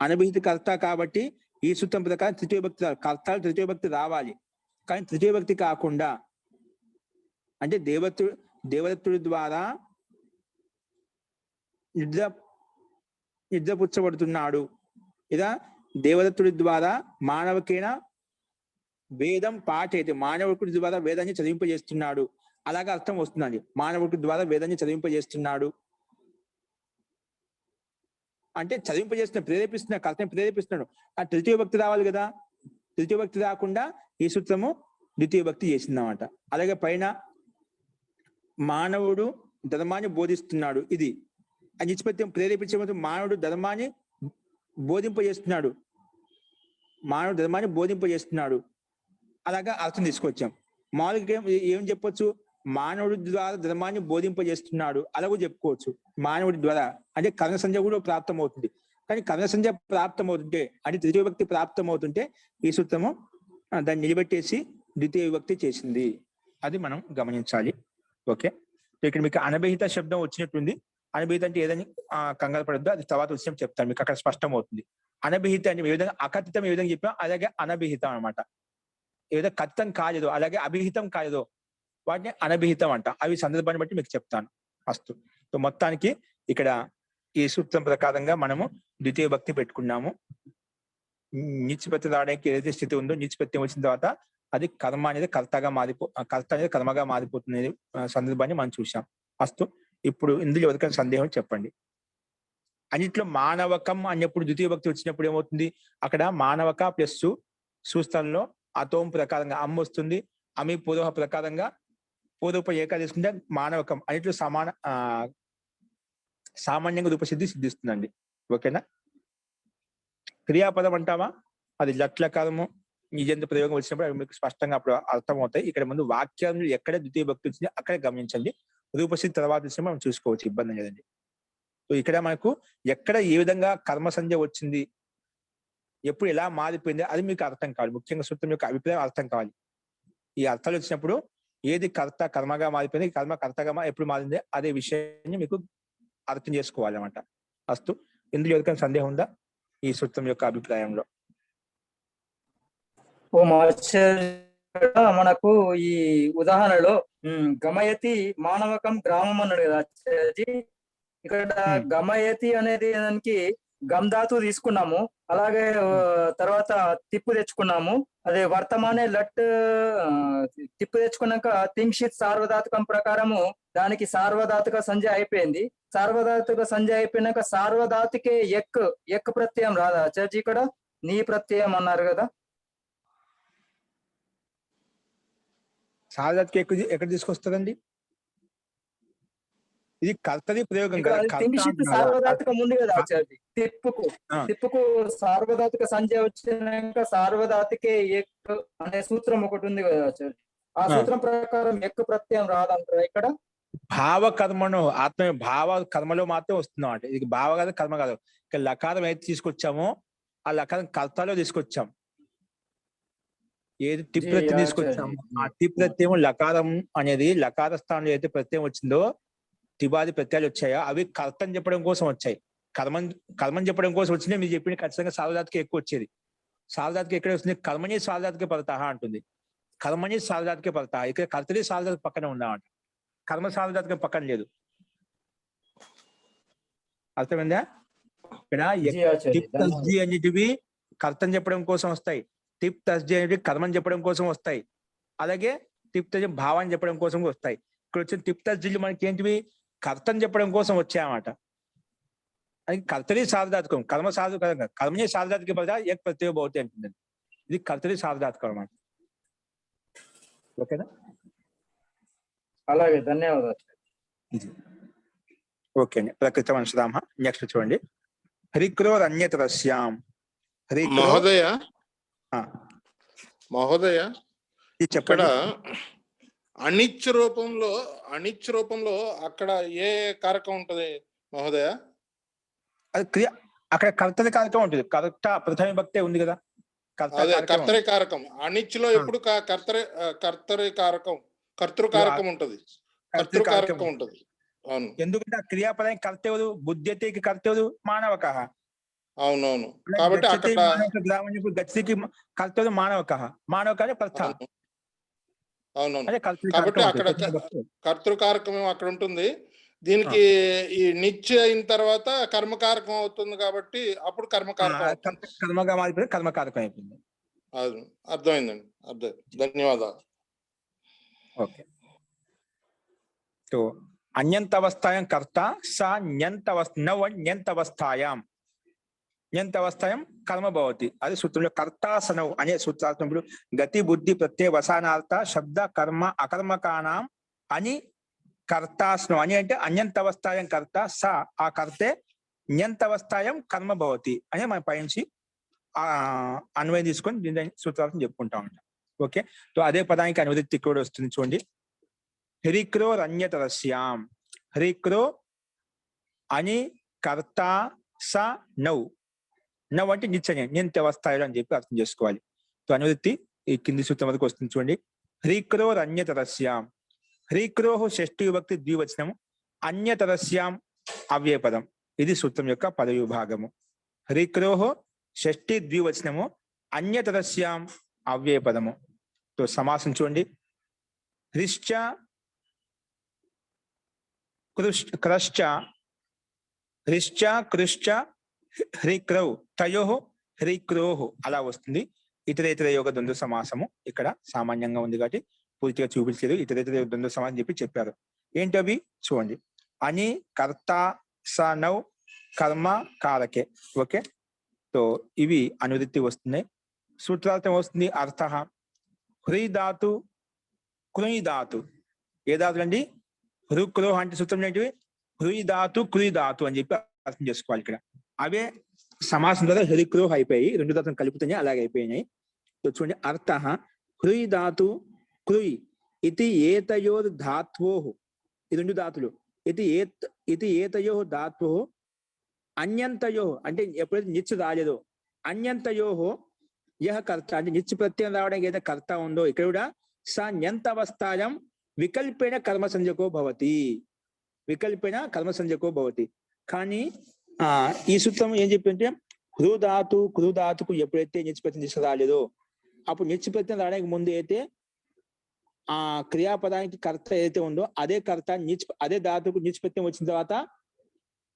S1: అనభిహిత కర్త కాబట్టి ఈ సూత్రం ప్రకారం తృతీయ భక్తి కర్తలు తృతీయ భక్తి రావాలి. కానీ తృతీయ భక్తి కాకుండా అంటే దేవదత్తుడి ద్వారా నిద్రపుచ్చబడుతున్నాడు, ఇలా దేవదత్తుడి ద్వారా మానవకేన వేదం పాఠైతే మానవుడి ద్వారా వేదాన్ని చదివింపజేస్తున్నాడు, అలాగా అర్థం వస్తుందండి. మానవుడి ద్వారా వేదాన్ని చదివింపజేస్తున్నాడు అంటే చదివింపజేస్తున్న ప్రేరేపిస్తున్న కర్తని ప్రేరేపిస్తున్నాడు. ఆ తృతీయ భక్తి రావాలి కదా, తృతీయ భక్తి రాకుండా ఈ సూత్రము ద్వితీయ భక్తి చేసిందన్నమాట. అలాగే పైన మానవుడు ధర్మాన్ని బోధిస్తున్నాడు, ఇది ఆ నిష్పత్తి ప్రేరేపించే మానవుడు ధర్మాన్ని బోధింపజేస్తున్నాడు, మానవుడు ధర్మాన్ని బోధింపజేస్తున్నాడు, అలాగా అర్థం తీసుకొచ్చాం. మామూలుగా ఏం చెప్పొచ్చు? మానవుడి ద్వారా ధర్మాన్ని బోధింపజేస్తున్నాడు అలాగూ చెప్పుకోవచ్చు. మానవుడి ద్వారా అంటే కర్ణ సంజ్ఞ కూడా ప్రాప్తం అవుతుంది. కానీ కర్ణ సంజ్ఞ ప్రాప్తం అవుతుంటే అంటే ద్వితీయ విభక్తి ప్రాప్తం అవుతుంటే ఈ సూత్రము దాన్ని నిలబెట్టేసి ద్వితీయ విభక్తి చేసింది, అది మనం గమనించాలి. ఓకే, ఇక్కడ మీకు అనభిహిత శబ్దం వచ్చినట్టుంది. అనభిహిత అంటే ఏదైనా కంగారు పడద్దు, అది తర్వాత విషయం చెప్తాను, మీకు అక్కడ స్పష్టం అవుతుంది. అనభిహిత అంటే ఏ విధంగా అకథితం ఏ విధంగా చెప్పాం అలాగే అనభిహితం అనమాట. ఏ విధంగా కథితం కాలేదో అలాగే అభిహితం కాలేదో వాటిని అనభిహితం అంట. అవి సందర్భాన్ని బట్టి మీకు చెప్తాను. అస్తు. సో మొత్తానికి ఇక్కడ ఈ సూత్రం ప్రకారంగా మనము ద్వితీయ భక్తి పెట్టుకున్నాము. నిష్పత్తి రావడానికి ఏదైతే స్థితి ఉందో నిష్పత్తి వచ్చిన తర్వాత అది కర్మ అనేది కర్త అనేది కర్మగా మారిపోతుంది సందర్భాన్ని మనం చూసాం. అస్తు. ఇప్పుడు ఇందులో ఎవరికైనా సందేహం చెప్పండి. అన్నిట్లో మానవకం అన్నప్పుడు ద్వితీయ భక్తి వచ్చినప్పుడు ఏమవుతుంది? అక్కడ మానవక ప్లస్ సూత్రంలో అతోం ప్రకారంగా అమ్మ వస్తుంది, అమి పూర్వ ప్రకారంగా పూర్వప ఏక తీసుకుంటే మానవకం అన్నిట్లో సామాన్యంగా రూపసిద్ధి సిద్ధిస్తుందండి. ఓకేనా? క్రియాపదం అంటావా, అది లట్లకారము నిజంత ప్రయోగం వచ్చినప్పుడు అవి మీకు స్పష్టంగా అప్పుడు అర్థమవుతాయి. ఇక్కడ ముందు వాక్యం ఎక్కడ ద్వితీయ భక్తి వచ్చింది అక్కడే గమనించండి. రూపసిద్ధి తర్వాత వచ్చినప్పుడు మనం చూసుకోవచ్చు, ఇబ్బంది లేదండి. సో ఇక్కడ మనకు ఎక్కడ ఏ విధంగా కర్మ సంధ్య వచ్చింది, ఎప్పుడు ఎలా మారిపోయింది అది మీకు అర్థం కావాలి. ముఖ్యంగా సూత్రం యొక్క అభిప్రాయం అర్థం కావాలి. ఈ అర్థాలు వచ్చినప్పుడు ఏది కర్త కర్మగా మారిపోయింది, కర్మ కర్తగా ఎప్పుడు మారింది అదే విషయాన్ని మీకు అర్థం చేసుకోవాలి అన్నమాట. అస్తు, ఇందులో ఎవరికైనా సందేహం ఉందా ఈ సూత్రం యొక్క అభిప్రాయంలో?
S2: ఓ ఆచార్య, మనకు ఈ ఉదాహరణలో గమయతి మానవకం గ్రామం అన్నాడు కదా ఆచార్యజీ. ఇక్కడ గమయతి అనేది దానికి గమ్ ధాతు తీసుకున్నాము, అలాగే తర్వాత తిప్పు తెచ్చుకున్నాము. అదే వర్తమానే లట్ తిప్పు తెచ్చుకున్నాక తింక్షిత్ సార్వధాతుకం ప్రకారము దానికి సార్వధాతుక సంధ్య అయిపోయింది. సార్వధాతుక సంధ్య అయిపోయినాక సార్వధాతుకే ఎక్ ప్రత్యయం రాదా ఆచార్య? ఇక్కడ నీ ప్రత్యయం అన్నారు కదా.
S1: సార్వధాతుక ఎక్కడ తీసుకొస్తారండి? ఇది కర్తది ప్రయోగం కదా.
S2: తింక్షిత్ సార్వధాతుకం ఉంది కదా ఆచార్య. తిప్పుకు సార్వధాతుక సంధ్య వచ్చినాక సార్వధాతుకే ఎక్ అనే సూత్రం ఒకటి ఉంది కదా ఆచార్య. ఆ సూత్రం ప్రకారం ఎక్ ప్రత్యయం రాదంటారా ఇక్కడ?
S1: భావ కర్మను ఆత్మ భావ కర్మలో మాత్రం వస్తున్నాం అంటే ఇది భావ కాదు కర్మ కాదు. ఇక్కడ లకారం ఏది తీసుకొచ్చామో ఆ లకారం కర్తలో తీసుకొచ్చాం. ఏది టిప్ ప్రత్యయం తీసుకొచ్చాము ఆ టిప్ ప్రత్యయం లకారం అనేది లకార స్థానంలో అయితే ప్రత్యయం వచ్చిందో టిబాది ప్రత్యయాలు వచ్చాయో అవి కర్తని చెప్పడం కోసం వచ్చాయి. కర్మని చెప్పడం కోసం వచ్చినాయి. మీరు చెప్పిన ఖచ్చితంగా సార్వధాతుక ఎక్కువ వచ్చేది. సార్వధాతుక ఎక్కడ వస్తుంది? కర్మని సార్వధాతుక పరతః అంటుంది. కర్మని సార్వధాతుక పరతః. ఇక్కడ కర్తని సార్వధాతుక పక్కన ఉందామంట, కర్మ సార్వధాతుకం పక్కన లేదు. అర్థమైందా? ఇక్కడ టిప్ తస్జీ అనేటివి కర్తని చెప్పడం కోసం వస్తాయి, టిప్ తస్జీ అనేటివి కర్మని చెప్పడం కోసం వస్తాయి, అలాగే టిప్ తస్జీ భావాన్ని చెప్పడం కోసం వస్తాయి. ఇక్కడ వచ్చిన టిప్ తస్జీలు మనకి ఏంటివి? కర్తని చెప్పడం కోసం వచ్చాయన్నమాట. అది కర్తరి సార్వధాతుకం, కర్మ సార్వధాతుకం, కర్మని సార్వధాతుక పద ఏక ప్రత్యయ భవతి అంటుంది. ఇది కర్తరి సార్వధాతుకం అన్నమాట. ఓకేనా?
S2: అలాగే, ధన్యవాదాలు.
S1: ఓకే అండి. ప్రకృతం అనుసరామ. నెక్స్ట్ చూడండి. హరిక్రోర్ అన్యతరస్యాం.
S7: మహోదయ
S1: ఇక్కడ
S7: అనిత్య రూపంలో అక్కడ ఏ కారకం ఉంటది మహోదయ?
S1: అది క్రియ, అక్కడ కర్తరి కారకం ఉంటుంది. కర్త ప్రథమ భక్తే ఉంది కదా,
S7: కర్తరి కారకం. అనిత్యలో ఎప్పుడు కర్తరి కారకం కర్తృకారకం ఉంటది, కర్తృకారకం ఉంటది. అవును,
S1: ఎందుకంటే ఆ క్రియాపదం కర్తెవరు? బుద్ధ్యతకి కర్తెవరు? మానవక.
S7: అవునవును. కాబట్టి అక్కడ
S1: గచ్చికి కర్తెవరు? మానవక. మానవక అంటే ప్రథ.
S7: అవునవును. కాబట్టి అక్కడ కర్తృకారకం అక్కడ ఉంటుంది. దీనికి ఈ నిత్య అయిన తర్వాత కర్మకారకం అవుతుంది కాబట్టి అప్పుడు
S1: కర్మగా మారిపోయి కర్మకారకం అయిపోయింది.
S7: అర్థమైందండి, అర్థం. ధన్యవాదాలు.
S1: ఓకే. సో అన్యంతవస్థాయం కర్త సా న్యంతవస్థాయాం కర్మ భవతి. అది సూత్రంలో కర్తాసనవు అనే సూత్రార్థం. ఇప్పుడు గతి బుద్ధి ప్రత్యయ వసానార్థ శబ్ద కర్మ అకర్మకానాం అని కర్తాసనం అని అంటే అన్యంతవస్థాయం కర్త సా ఆ కర్తే న్యంతవస్థాయం కర్మ భవతి అని మనం పైనుంచి అన్వయం తీసుకొని దీని సూత్రార్థం చెప్పుకుంటా ఉంటాం. ఓకే. సో అదే పదానికి అనువదిత్తి కూడా వస్తుంది చూడండి. హరిక్రో రన్యతరస్యాం. హరిక్రో అని కర్త స నౌ. నవ్ అంటే నిత్యవస్థాయిలో అని చెప్పి అర్థం చేసుకోవాలి. సో అనువదిత్తి ఈ కింది సూత్రం వరకు వస్తుంది చూడండి. హ్రీక్రో రన్యతరస్యాం. హ్రీక్రోహ షష్ఠి విభక్తి ద్వివచనము, అన్యతరస్యాం అవ్యయపదం. ఇది సూత్రం యొక్క పద విభాగము. హ్రీక్రోహ షష్ఠి ద్వివచనము, అన్యతరస్యాం అవ్యయపదము. సో సమాసం చూడండి. హ్రిశ్చ క్రశ్చ హ్రిశ్చ కృశ్చ హ్రీక్రౌ తయో హ్రీక్రోహు అలా వస్తుంది. ఇతరేతర యోగ ద్వంద్వ సమాసము ఇక్కడ సామాన్యంగా ఉంది కాబట్టి పూర్తిగా చూపించలేదు. ఇతరేతర ద్వంద్వ సమాసం చెప్పారు. ఏంటి అవి చూడండి. అని కర్త స నౌ కర్మ కారకే. ఓకే. సో ఇవి అనువృత్తి వస్తున్నాయి. సూత్రార్థం వస్తుంది. అర్థ హ్రీ ధాతు కృయి ధాతు. ఏ ధాతులు అండి? హృక్రో అంటే సూత్రం ఏంటివి? హృయి ధాతు కృయి ధాతు అని చెప్పి అర్థం చేసుకోవాలి. ఇక్కడ అవే సమాసం ద్వారా హృక్రోహ్ అయిపోయి, రెండు ధాతులు కలుపుతున్నాయి, అలాగే అయిపోయినాయి. చూడండి, అర్థ హృయి ధాతు కృయి ఇది ఏతయోర్ ధాత్వోః, ఈ రెండు ధాతులు, ఇది ఏతయోః ధాత్వోః అన్యంతయోః అంటే ఎప్పుడైతే నిచ్చు రాలేదో, అన్యంతయోః యహ కర్త అంటే నిచ్చు ప్రత్యయం రావడానికి ఏదైతే కర్త ఉందో ఇక్కడ కూడా స న్యంతవస్థాయం వికల్పేన కర్మ సంజ్ఞకో భవతి, వికల్పేన కర్మ సంజ్ఞకో భవతి. కానీ ఈ సూత్రం ఏం చెప్పింటే హృధాతు కృధాతుకు ఎప్పుడైతే నిచ్చు ప్రత్యయం తీసుకురాలేదో, అప్పుడు నిచ్చు ప్రత్యయం రావడానికి ముందు అయితే ఆ క్రియాపదానికి కర్త ఏదైతే ఉందో అదే కర్త అదే ధాతుకు నిచ్చు ప్రత్యయం వచ్చిన తర్వాత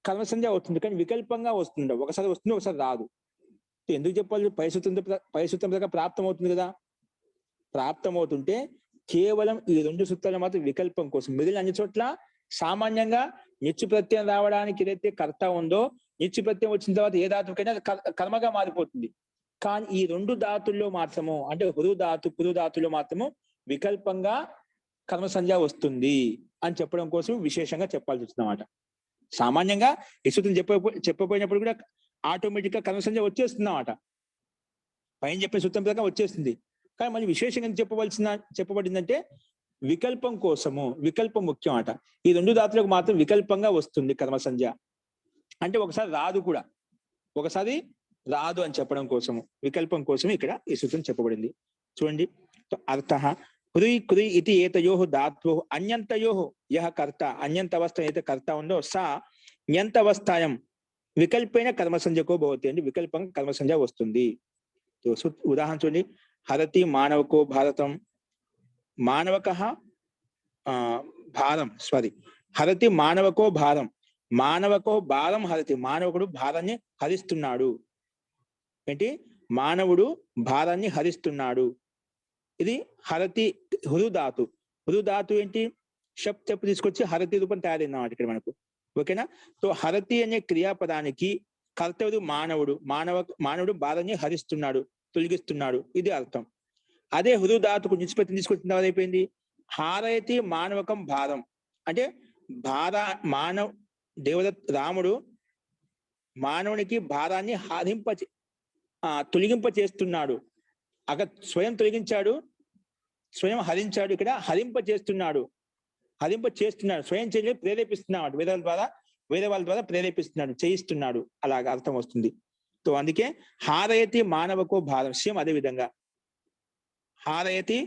S1: కర్మ సంజ్ఞ అవుతుంది. కానీ వికల్పంగా వస్తుంది, ఒకసారి వస్తుంది ఒకసారి రాదు. ఎందుకు చెప్పాలి? పైసూత్రం దగ్గర ప్రాప్తం అవుతుంది కదా. ప్రాప్తం అవుతుంటే కేవలం ఈ రెండు సూత్రాలు మాత్రం వికల్పం కోసం, మిగిలిన అన్ని చోట్ల సామాన్యంగా నిచ్చు ప్రత్యయం రావడానికి ఏదైతే కర్త ఉందో నిచ్చు ప్రత్యయం వచ్చిన తర్వాత ఏ ధాతుకైనా కర్మగా మారిపోతుంది. కానీ ఈ రెండు ధాతుల్లో మాత్రము అంటే హృధాతు కృధాతుల్లో మాత్రము వికల్పంగా కర్మ సంజ్ఞ వస్తుంది అని చెప్పడం కోసం విశేషంగా చెప్పాల్సి వచ్చింది అన్నమాట. సామాన్యంగా ఈ సూత్రం చెప్పబోయినప్పుడు కూడా ఆటోమేటిక్ గా కర్మ సంజ్ఞ వచ్చేస్తుంది అన్నమాట, పైన చెప్పే సూత్రం ప్రకారం వచ్చేస్తుంది. కానీ మళ్ళీ విశేషంగా చెప్పబడిందంటే వికల్పం కోసము, వికల్పం ముఖ్యం అట. ఈ రెండు ధాతులకు మాత్రం వికల్పంగా వస్తుంది కర్మ సంజ్ఞ, అంటే ఒకసారి రాదు కూడా, ఒకసారి రాదు అని చెప్పడం కోసము, వికల్పం కోసం ఇక్కడ ఈ సూత్రం చెప్పబడింది. చూడండి, అర్థ హృయి కృయి ఇది ఏతయోః ధాత్వోః అన్యంతయోః యహ కర్త, అన్యంత అవస్థ అయితే కర్త ఉందో సా న్యంతవస్థాయం వికల్పైన కర్మ సంజ్ఞకో భవతి అంటే వికల్పంగా కర్మ సంజ్ఞ వస్తుంది. ఉదాహరణ చూడండి, హరతి మానవకో భారతం, మానవకః భారం హరతి మానవకో భారం, మానవకో భారం హరతి, మానవకుడు భారాన్ని హరిస్తున్నాడు. ఏంటి? మానవుడు భారాన్ని హరిస్తున్నాడు. ఇది హరతి హృధాతు. హృధాతు ఏంటి? షప్ చెప్పు తీసుకొచ్చి హరతి రూపం తయారైందన్నమాట ఇక్కడ మనకు. ఓకేనా? సో హరతి అనే క్రియాపదానికి కర్తవ్యుడు మానవుడు, మానవుడు భారాన్ని హరిస్తున్నాడు, తొలగిస్తున్నాడు, ఇది అర్థం. అదే హృధాతుకు నిష్పత్తిని తీసుకొచ్చిన తర్వాత అయిపోయింది హారయతి మానవకం భారం అంటే రాముడు మానవునికి భారాన్ని తొలగింప చేస్తున్నాడు. అక్కడ స్వయం తొలగించాడు, స్వయం హరించాడు, ఇక్కడ హరింప చేస్తున్నాడు, స్వయం చేయని ప్రేరేపిస్తున్నాడు, వేరే వాళ్ళ ద్వారా ప్రేరేపిస్తున్నాడు, చేయిస్తున్నాడు, అలాగా అర్థం వస్తుంది. సో అందుకే హారయతి మానవకో భారం, సేమ్ అదే విధంగా హారయతి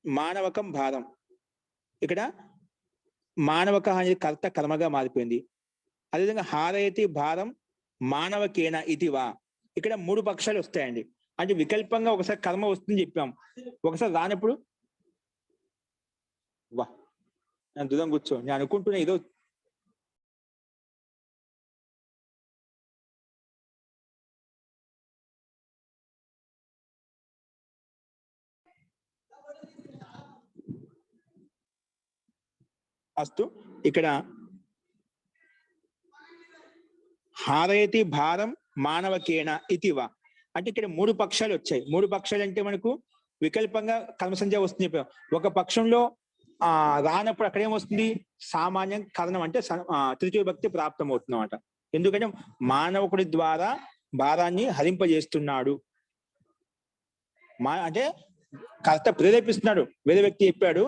S1: మానవకం భారం, ఇక్కడ మానవక అనేది కర్త కర్మగా మారిపోయింది. అదేవిధంగా హారయతి భారం మానవకేన ఇతివా, ఇక్కడ మూడు పక్షాలు వస్తాయండి. అంటే వికల్పంగా ఒకసారి కర్మ వస్తుంది చెప్పాం, ఒకసారి రానప్పుడు వా నేను దూరం కూర్చో, నేను అనుకుంటున్నా ఏదో అస్తు. ఇక్కడ హారయతి భారం మానవకేన ఇతివా అంటే ఇక్కడ మూడు పక్షాలు వచ్చాయి. మూడు పక్షాలు అంటే మనకు వికల్పంగా కర్మ సంజ్ఞ వస్తుంది చెప్పాం. ఒక పక్షంలో రానప్పుడు అక్కడ ఏమొస్తుంది? సామాన్యం కరణం అంటే తృతీయ భక్తి ప్రాప్తం అవుతుంది అన్నమాట. ఎందుకంటే మానవకుడి ద్వారా భారాన్ని హరింపజేస్తున్నాడు, అంటే కర్త ప్రేరేపిస్తున్నాడు. వేరే వ్యక్తి చెప్పాడు,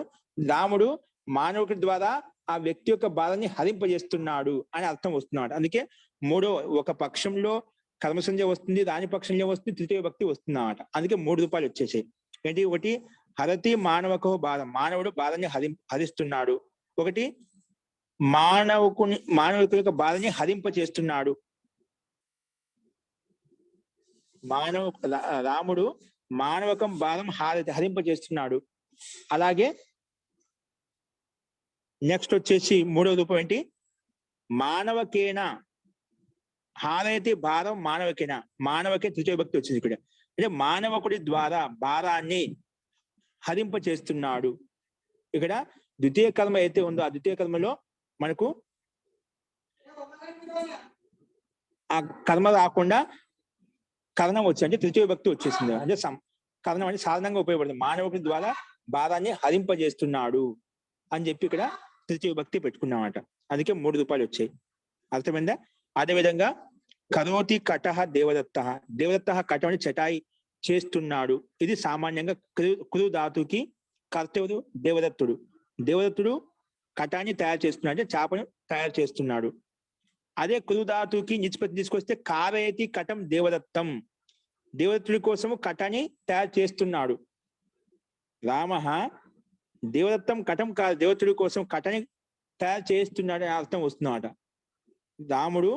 S1: రాముడు మానవుడి ద్వారా ఆ వ్యక్తి యొక్క భారాన్ని హరింపజేస్తున్నాడు అని అర్థం వస్తున్నాడు. అందుకే ఒక పక్షంలో కర్మ సంజ్ఞ వస్తుంది, దాని పక్షంలో వస్తుంది, తృతీయ భక్తి వస్తుంది అన్నమాట. అందుకే 3 రూపాయలు వచ్చేసాయి. ఏంటి? ఒకటి హరతి మానవకో భారం, మానవుడు భారాన్ని హరిస్తున్నాడు. ఒకటి మానవుడి యొక్క భారాన్ని హరింప చేస్తున్నాడు, రాముడు మానవకం భారం హరింప చేస్తున్నాడు. అలాగే నెక్స్ట్ వచ్చేసి 3వ రూపం ఏంటి? మానవకేన హారయతి భారం మానవకేన, మానవకే తృతీయ భక్తి వచ్చింది ఇక్కడ. అంటే మానవకుడి ద్వారా భారాన్ని హరింప చేస్తున్నాడు. ఇక్కడ ద్వితీయ కర్మ అయితే ఉందో ఆ ద్వితీయ కర్మలో మనకు ఆ కర్మ రాకుండా కరణం వచ్చి అంటే తృతీయ భక్తి వచ్చేసింది. అంటే కరణం అంటే సాధనంగా ఉపయోగపడుతుంది, మానవుడి ద్వారా భారాన్ని హరింపజేస్తున్నాడు అని చెప్పి ఇక్కడ తృతీయ విభక్తి పెట్టుకున్నామట. అందుకే 3 రూపాయలు వచ్చాయి. అర్థమైందా? అదేవిధంగా కరోతి కటహ దేవదత్త, దేవదత్త కటం అంటే చటాయి చేస్తున్నాడు. ఇది సామాన్యంగా కృ ధాతుకి కర్తవుడు దేవదత్తుడు. దేవదత్తుడు కటాన్ని తయారు చేస్తున్నాడు అంటే చేపను తయారు చేస్తున్నాడు. అదే కృ ధాతుకి నిష్పత్తి తీసుకొస్తే కారయతి కటం దేవదత్తం, దేవదత్తుడి కోసము కటాన్ని తయారు చేస్తున్నాడు. రామ దేవదత్తం కటం కాదు, దేవదత్తుడి కోసం కటాన్ని తయారు చేస్తున్నాడు అనే అర్థం వస్తుందన్నమాట. రాముడు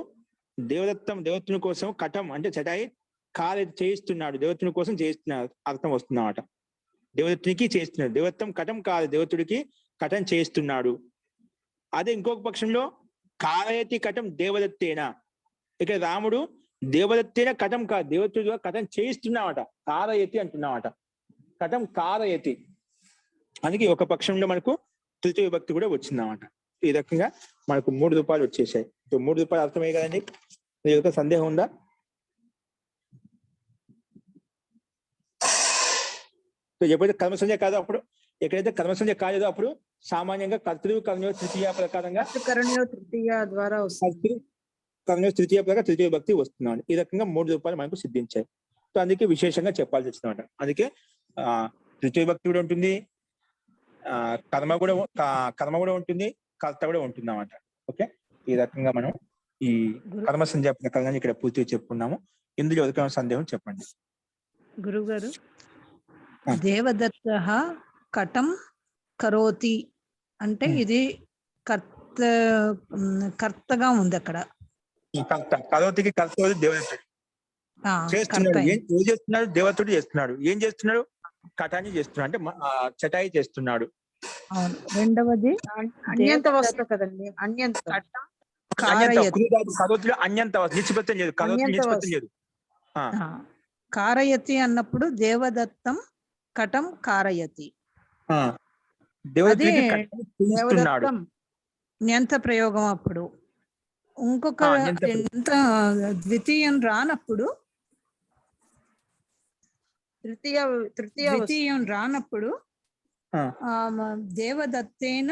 S1: దేవదత్తుని కోసం కటం అంటే చటాయి చేయిస్తున్నాడు, దేవదత్తుని కోసం చేయిస్తున్నాడు అర్థం వస్తుందన్నమాట. దేవదత్తునికి చేస్తున్నాడు, దేవదత్తం కటం కాదు, దేవదత్తుడికి కటం చేయిస్తున్నాడు. అదే ఇంకొక పక్షంలో కారయతి కటం దేవదత్తేన, ఇక్కడ రాముడు దేవదత్తేన కటం కాదు, దేవదత్తుడిగా కటం చేయిస్తున్నామట, కారయతి అంటున్నామట, కటం కారయతి. అందుకే ఒక పక్షంలో మనకు తృతీయ విభక్తి కూడా వచ్చిందన్నమాట. ఈ రకంగా మనకు 3 రూపాయలు వచ్చేసాయి. 3 రూపాయలు అర్థమయ్యే కదండి. మీ యొక్క సందేహం ఉందా? ఎప్పుడైతే కర్మసంధ్య కాదో అప్పుడు, ఎక్కడైతే కర్మసంధ్య కాలేదో అప్పుడు సామాన్యంగా కర్తృ కర్ణ్యో తృతీయ ప్రకారంగా
S3: తృతీయ ద్వారా వస్తుంది.
S1: కర్ణ్యో తృతీయ ప్రకారం తృతీయ విభక్తి వస్తున్నాడు. ఈ రకంగా 3 రూపాయలు మనకు సిద్ధించాయి. సో అందుకే విశేషంగా చెప్పాల్సి వచ్చిందన్నమాట. అందుకే తృతీయ విభక్తి కూడా ఉంటుంది, కర్మ కూడా ఉంటుంది, కర్త కూడా ఉంటుంది అన్నమాట. ఓకే, ఈ రకంగా మనం ఈ కర్మ సంధ్య ప్రకారంగా ఇక్కడ పూర్తిగా చెప్పుకున్నాము. ఇందులో ఎవరికైనా సందేహం చెప్పండి.
S8: గురువు గారు, దేవదత్త కటం కరోతి అంటే ఇది కర్తగా ఉంది అక్కడ.
S1: కర్త కరోతికి కర్త దేవదత్తుడు చేస్తున్నాడు. ఏం చేస్తున్నాడు? దేవదత్తుడు చేస్తున్నాడు. ఏం చేస్తున్నాడు? కటాన్ని చేస్తున్నాడు, అంటే చటాయి చేస్తున్నాడు.
S8: అవును. రెండవది
S3: అన్యంత వస్తు కదండి, అన్యంత
S1: కరోతిలో అన్యంత నిష్పత్తి లేదు, కరోతి నిష్పత్తి లేదు.
S8: కారయతి అన్నప్పుడు దేవదత్తం కటం కారయతి,
S1: దేవదత్తుడు
S8: న్యంత ప్రయోగం. అప్పుడు ఇంకొక ద్వితీయం రానప్పుడు, తృతీయం రానప్పుడు దేవదత్తేన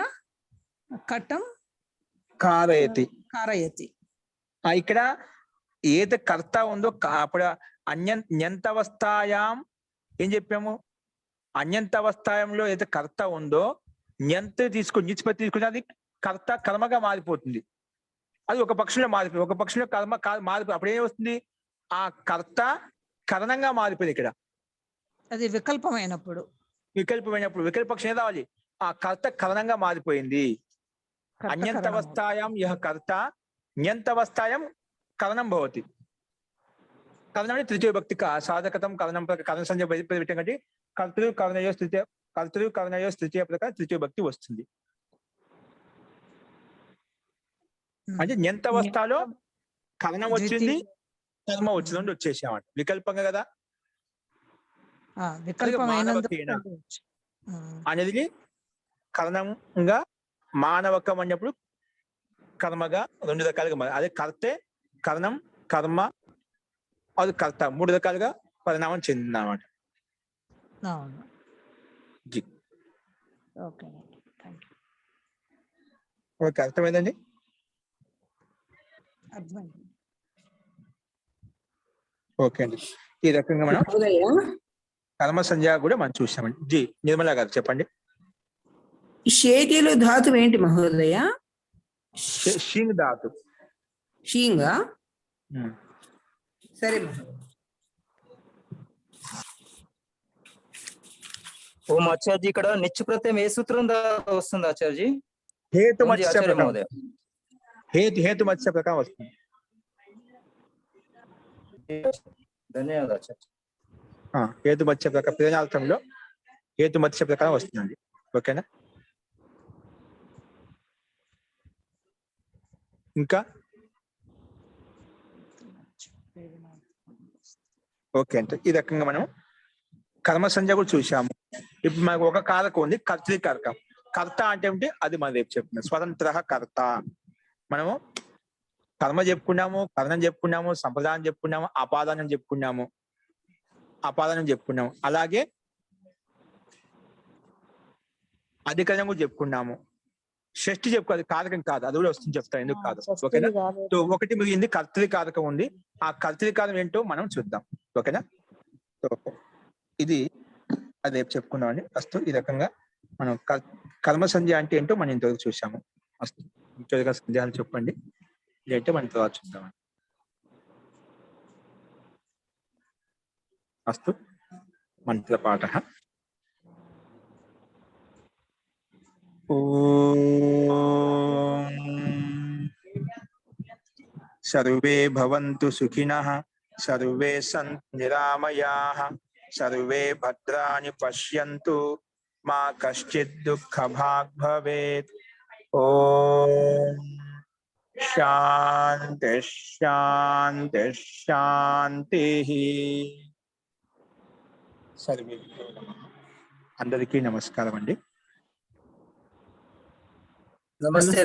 S8: కటం
S1: కారయతి.
S8: ఇక్కడ
S1: ఏది కర్త ఉందో అప్పుడు న్యంతవస్థాయాం ఏం చెప్పాము? అన్యంతవస్థాయంలో ఏదైతే కర్త ఉందో న్యంత నిష్పత్తి తీసుకుని అది కర్త కర్మగా మారిపోతుంది. అది ఒక పక్షంలో మారిపోయింది, ఒక పక్షంలో కర్మ మారిపోయి అప్పుడు ఏం వస్తుంది? ఆ కర్త కరణంగా మారిపోయింది. ఇక్కడ
S8: అది వికల్పమైనప్పుడు
S1: వికల్పక్షం రావాలి. ఆ కర్త కరణంగా మారిపోయింది. అన్యంతవస్థాయాం యహ కర్త న్యంతవస్థాయాం కరణం భవతి. కరణం అంటే తృతీయ విభక్తి సాధకతం కరణం కరణ సంజ్ఞ పెట్టాం కాబట్టి కర్తృ కర్ణయో తృతీయ ప్రకారం తృతీయ విభక్తి వస్తుంది. అంటే న్యంతవస్థలో కరణం వచ్చింది, కర్మ వచ్చింది, వచ్చేసామంట వికల్పంగా కదా. అనేది కరణంగా మానవకం అన్నప్పుడు కర్మగా 2 రకాలుగా అదే కర్తే కరణం కర్మ అది కర్త 3 రకాలుగా పరిణామం చెందింది అన్నమాట. ఓకే, అర్థమైందండి. ఓకే అండి, ఈ రకంగా మనం కర్మ సంధ్య కూడా మనం చూసామండి. జీ నిర్మలా గారు చెప్పండి.
S9: షేటిలో ధాతు ఏంటి మహోదయ?
S1: షీంగ్ ధాతు.
S9: షీంగా? సరే.
S2: ఓం ఆచార్య, ఇక్కడ నిత్య ప్రత్యయం ఏ సూత్రం ద్వారా వస్తుంది ఆచార్య?
S1: హేతు మత్స్య ప్రకారం వస్తుంది.
S2: ధన్యవాదాలు ఆచార్య.
S1: హేతు మత్స్య ప్రకారం ప్రయోజనార్థంలో హేతు మత్స్య ప్రకారం వస్తుందండి. ఓకేనా? ఇంకా ఓకే అంటే ఈ రకంగా మనం కర్మ సంధ్య కూడా చూసాము. ఇప్పుడు మనకు ఒక కారకం ఉంది, కర్తృకారకం. కర్త అంటే ఏమిటి? అది మనం రేపు చెప్తున్నాం. స్వతంత్ర కర్త. మనము కర్మ చెప్పుకున్నాము, కరణం చెప్పుకున్నాము, సంప్రదాయం చెప్పుకున్నాము, అపాదానం చెప్పుకున్నాము. అపాదానం చెప్పుకున్నాం. అలాగే అధికరణం కూడా చెప్పుకున్నాము. షష్ఠి చెప్పుకోదు, కారకం కాదు, అది కూడా వస్తుంది, చెప్తాను ఎందుకు కాదు. ఓకేనా? సో ఒకటి మిగిలింది, కర్తృకారకం ఉంది. ఆ కర్తృకారం ఏంటో మనం చూద్దాం. ఓకేనా? సో ఇది అది రేపు చెప్పుకున్నామండి. ఫస్ట్ ఈ రకంగా మనం కర్మ సంధ్య అంటే ఏంటో మనం ఇంతవరకు చూసాము. ఫస్ట్ ఇంకొక సంధ్యాలు చెప్పండి, ఇదంటే మనం తర్వాత చూద్దామండి. అస్తు మంత్రపాఠः. ఓం సర్వే భవంతు సుఖినః, సర్వే సంతు నిరామయాః, సర్వే భద్రాణి పశ్యంతు, మా కశ్చిత్ దుఃఖభాగ్ భవేత్. ఓం శాంతి శాంతి శాంతి. సర్వేభ్యో నమః. అందరికీ నమస్కారం అండి.
S2: నమస్తే.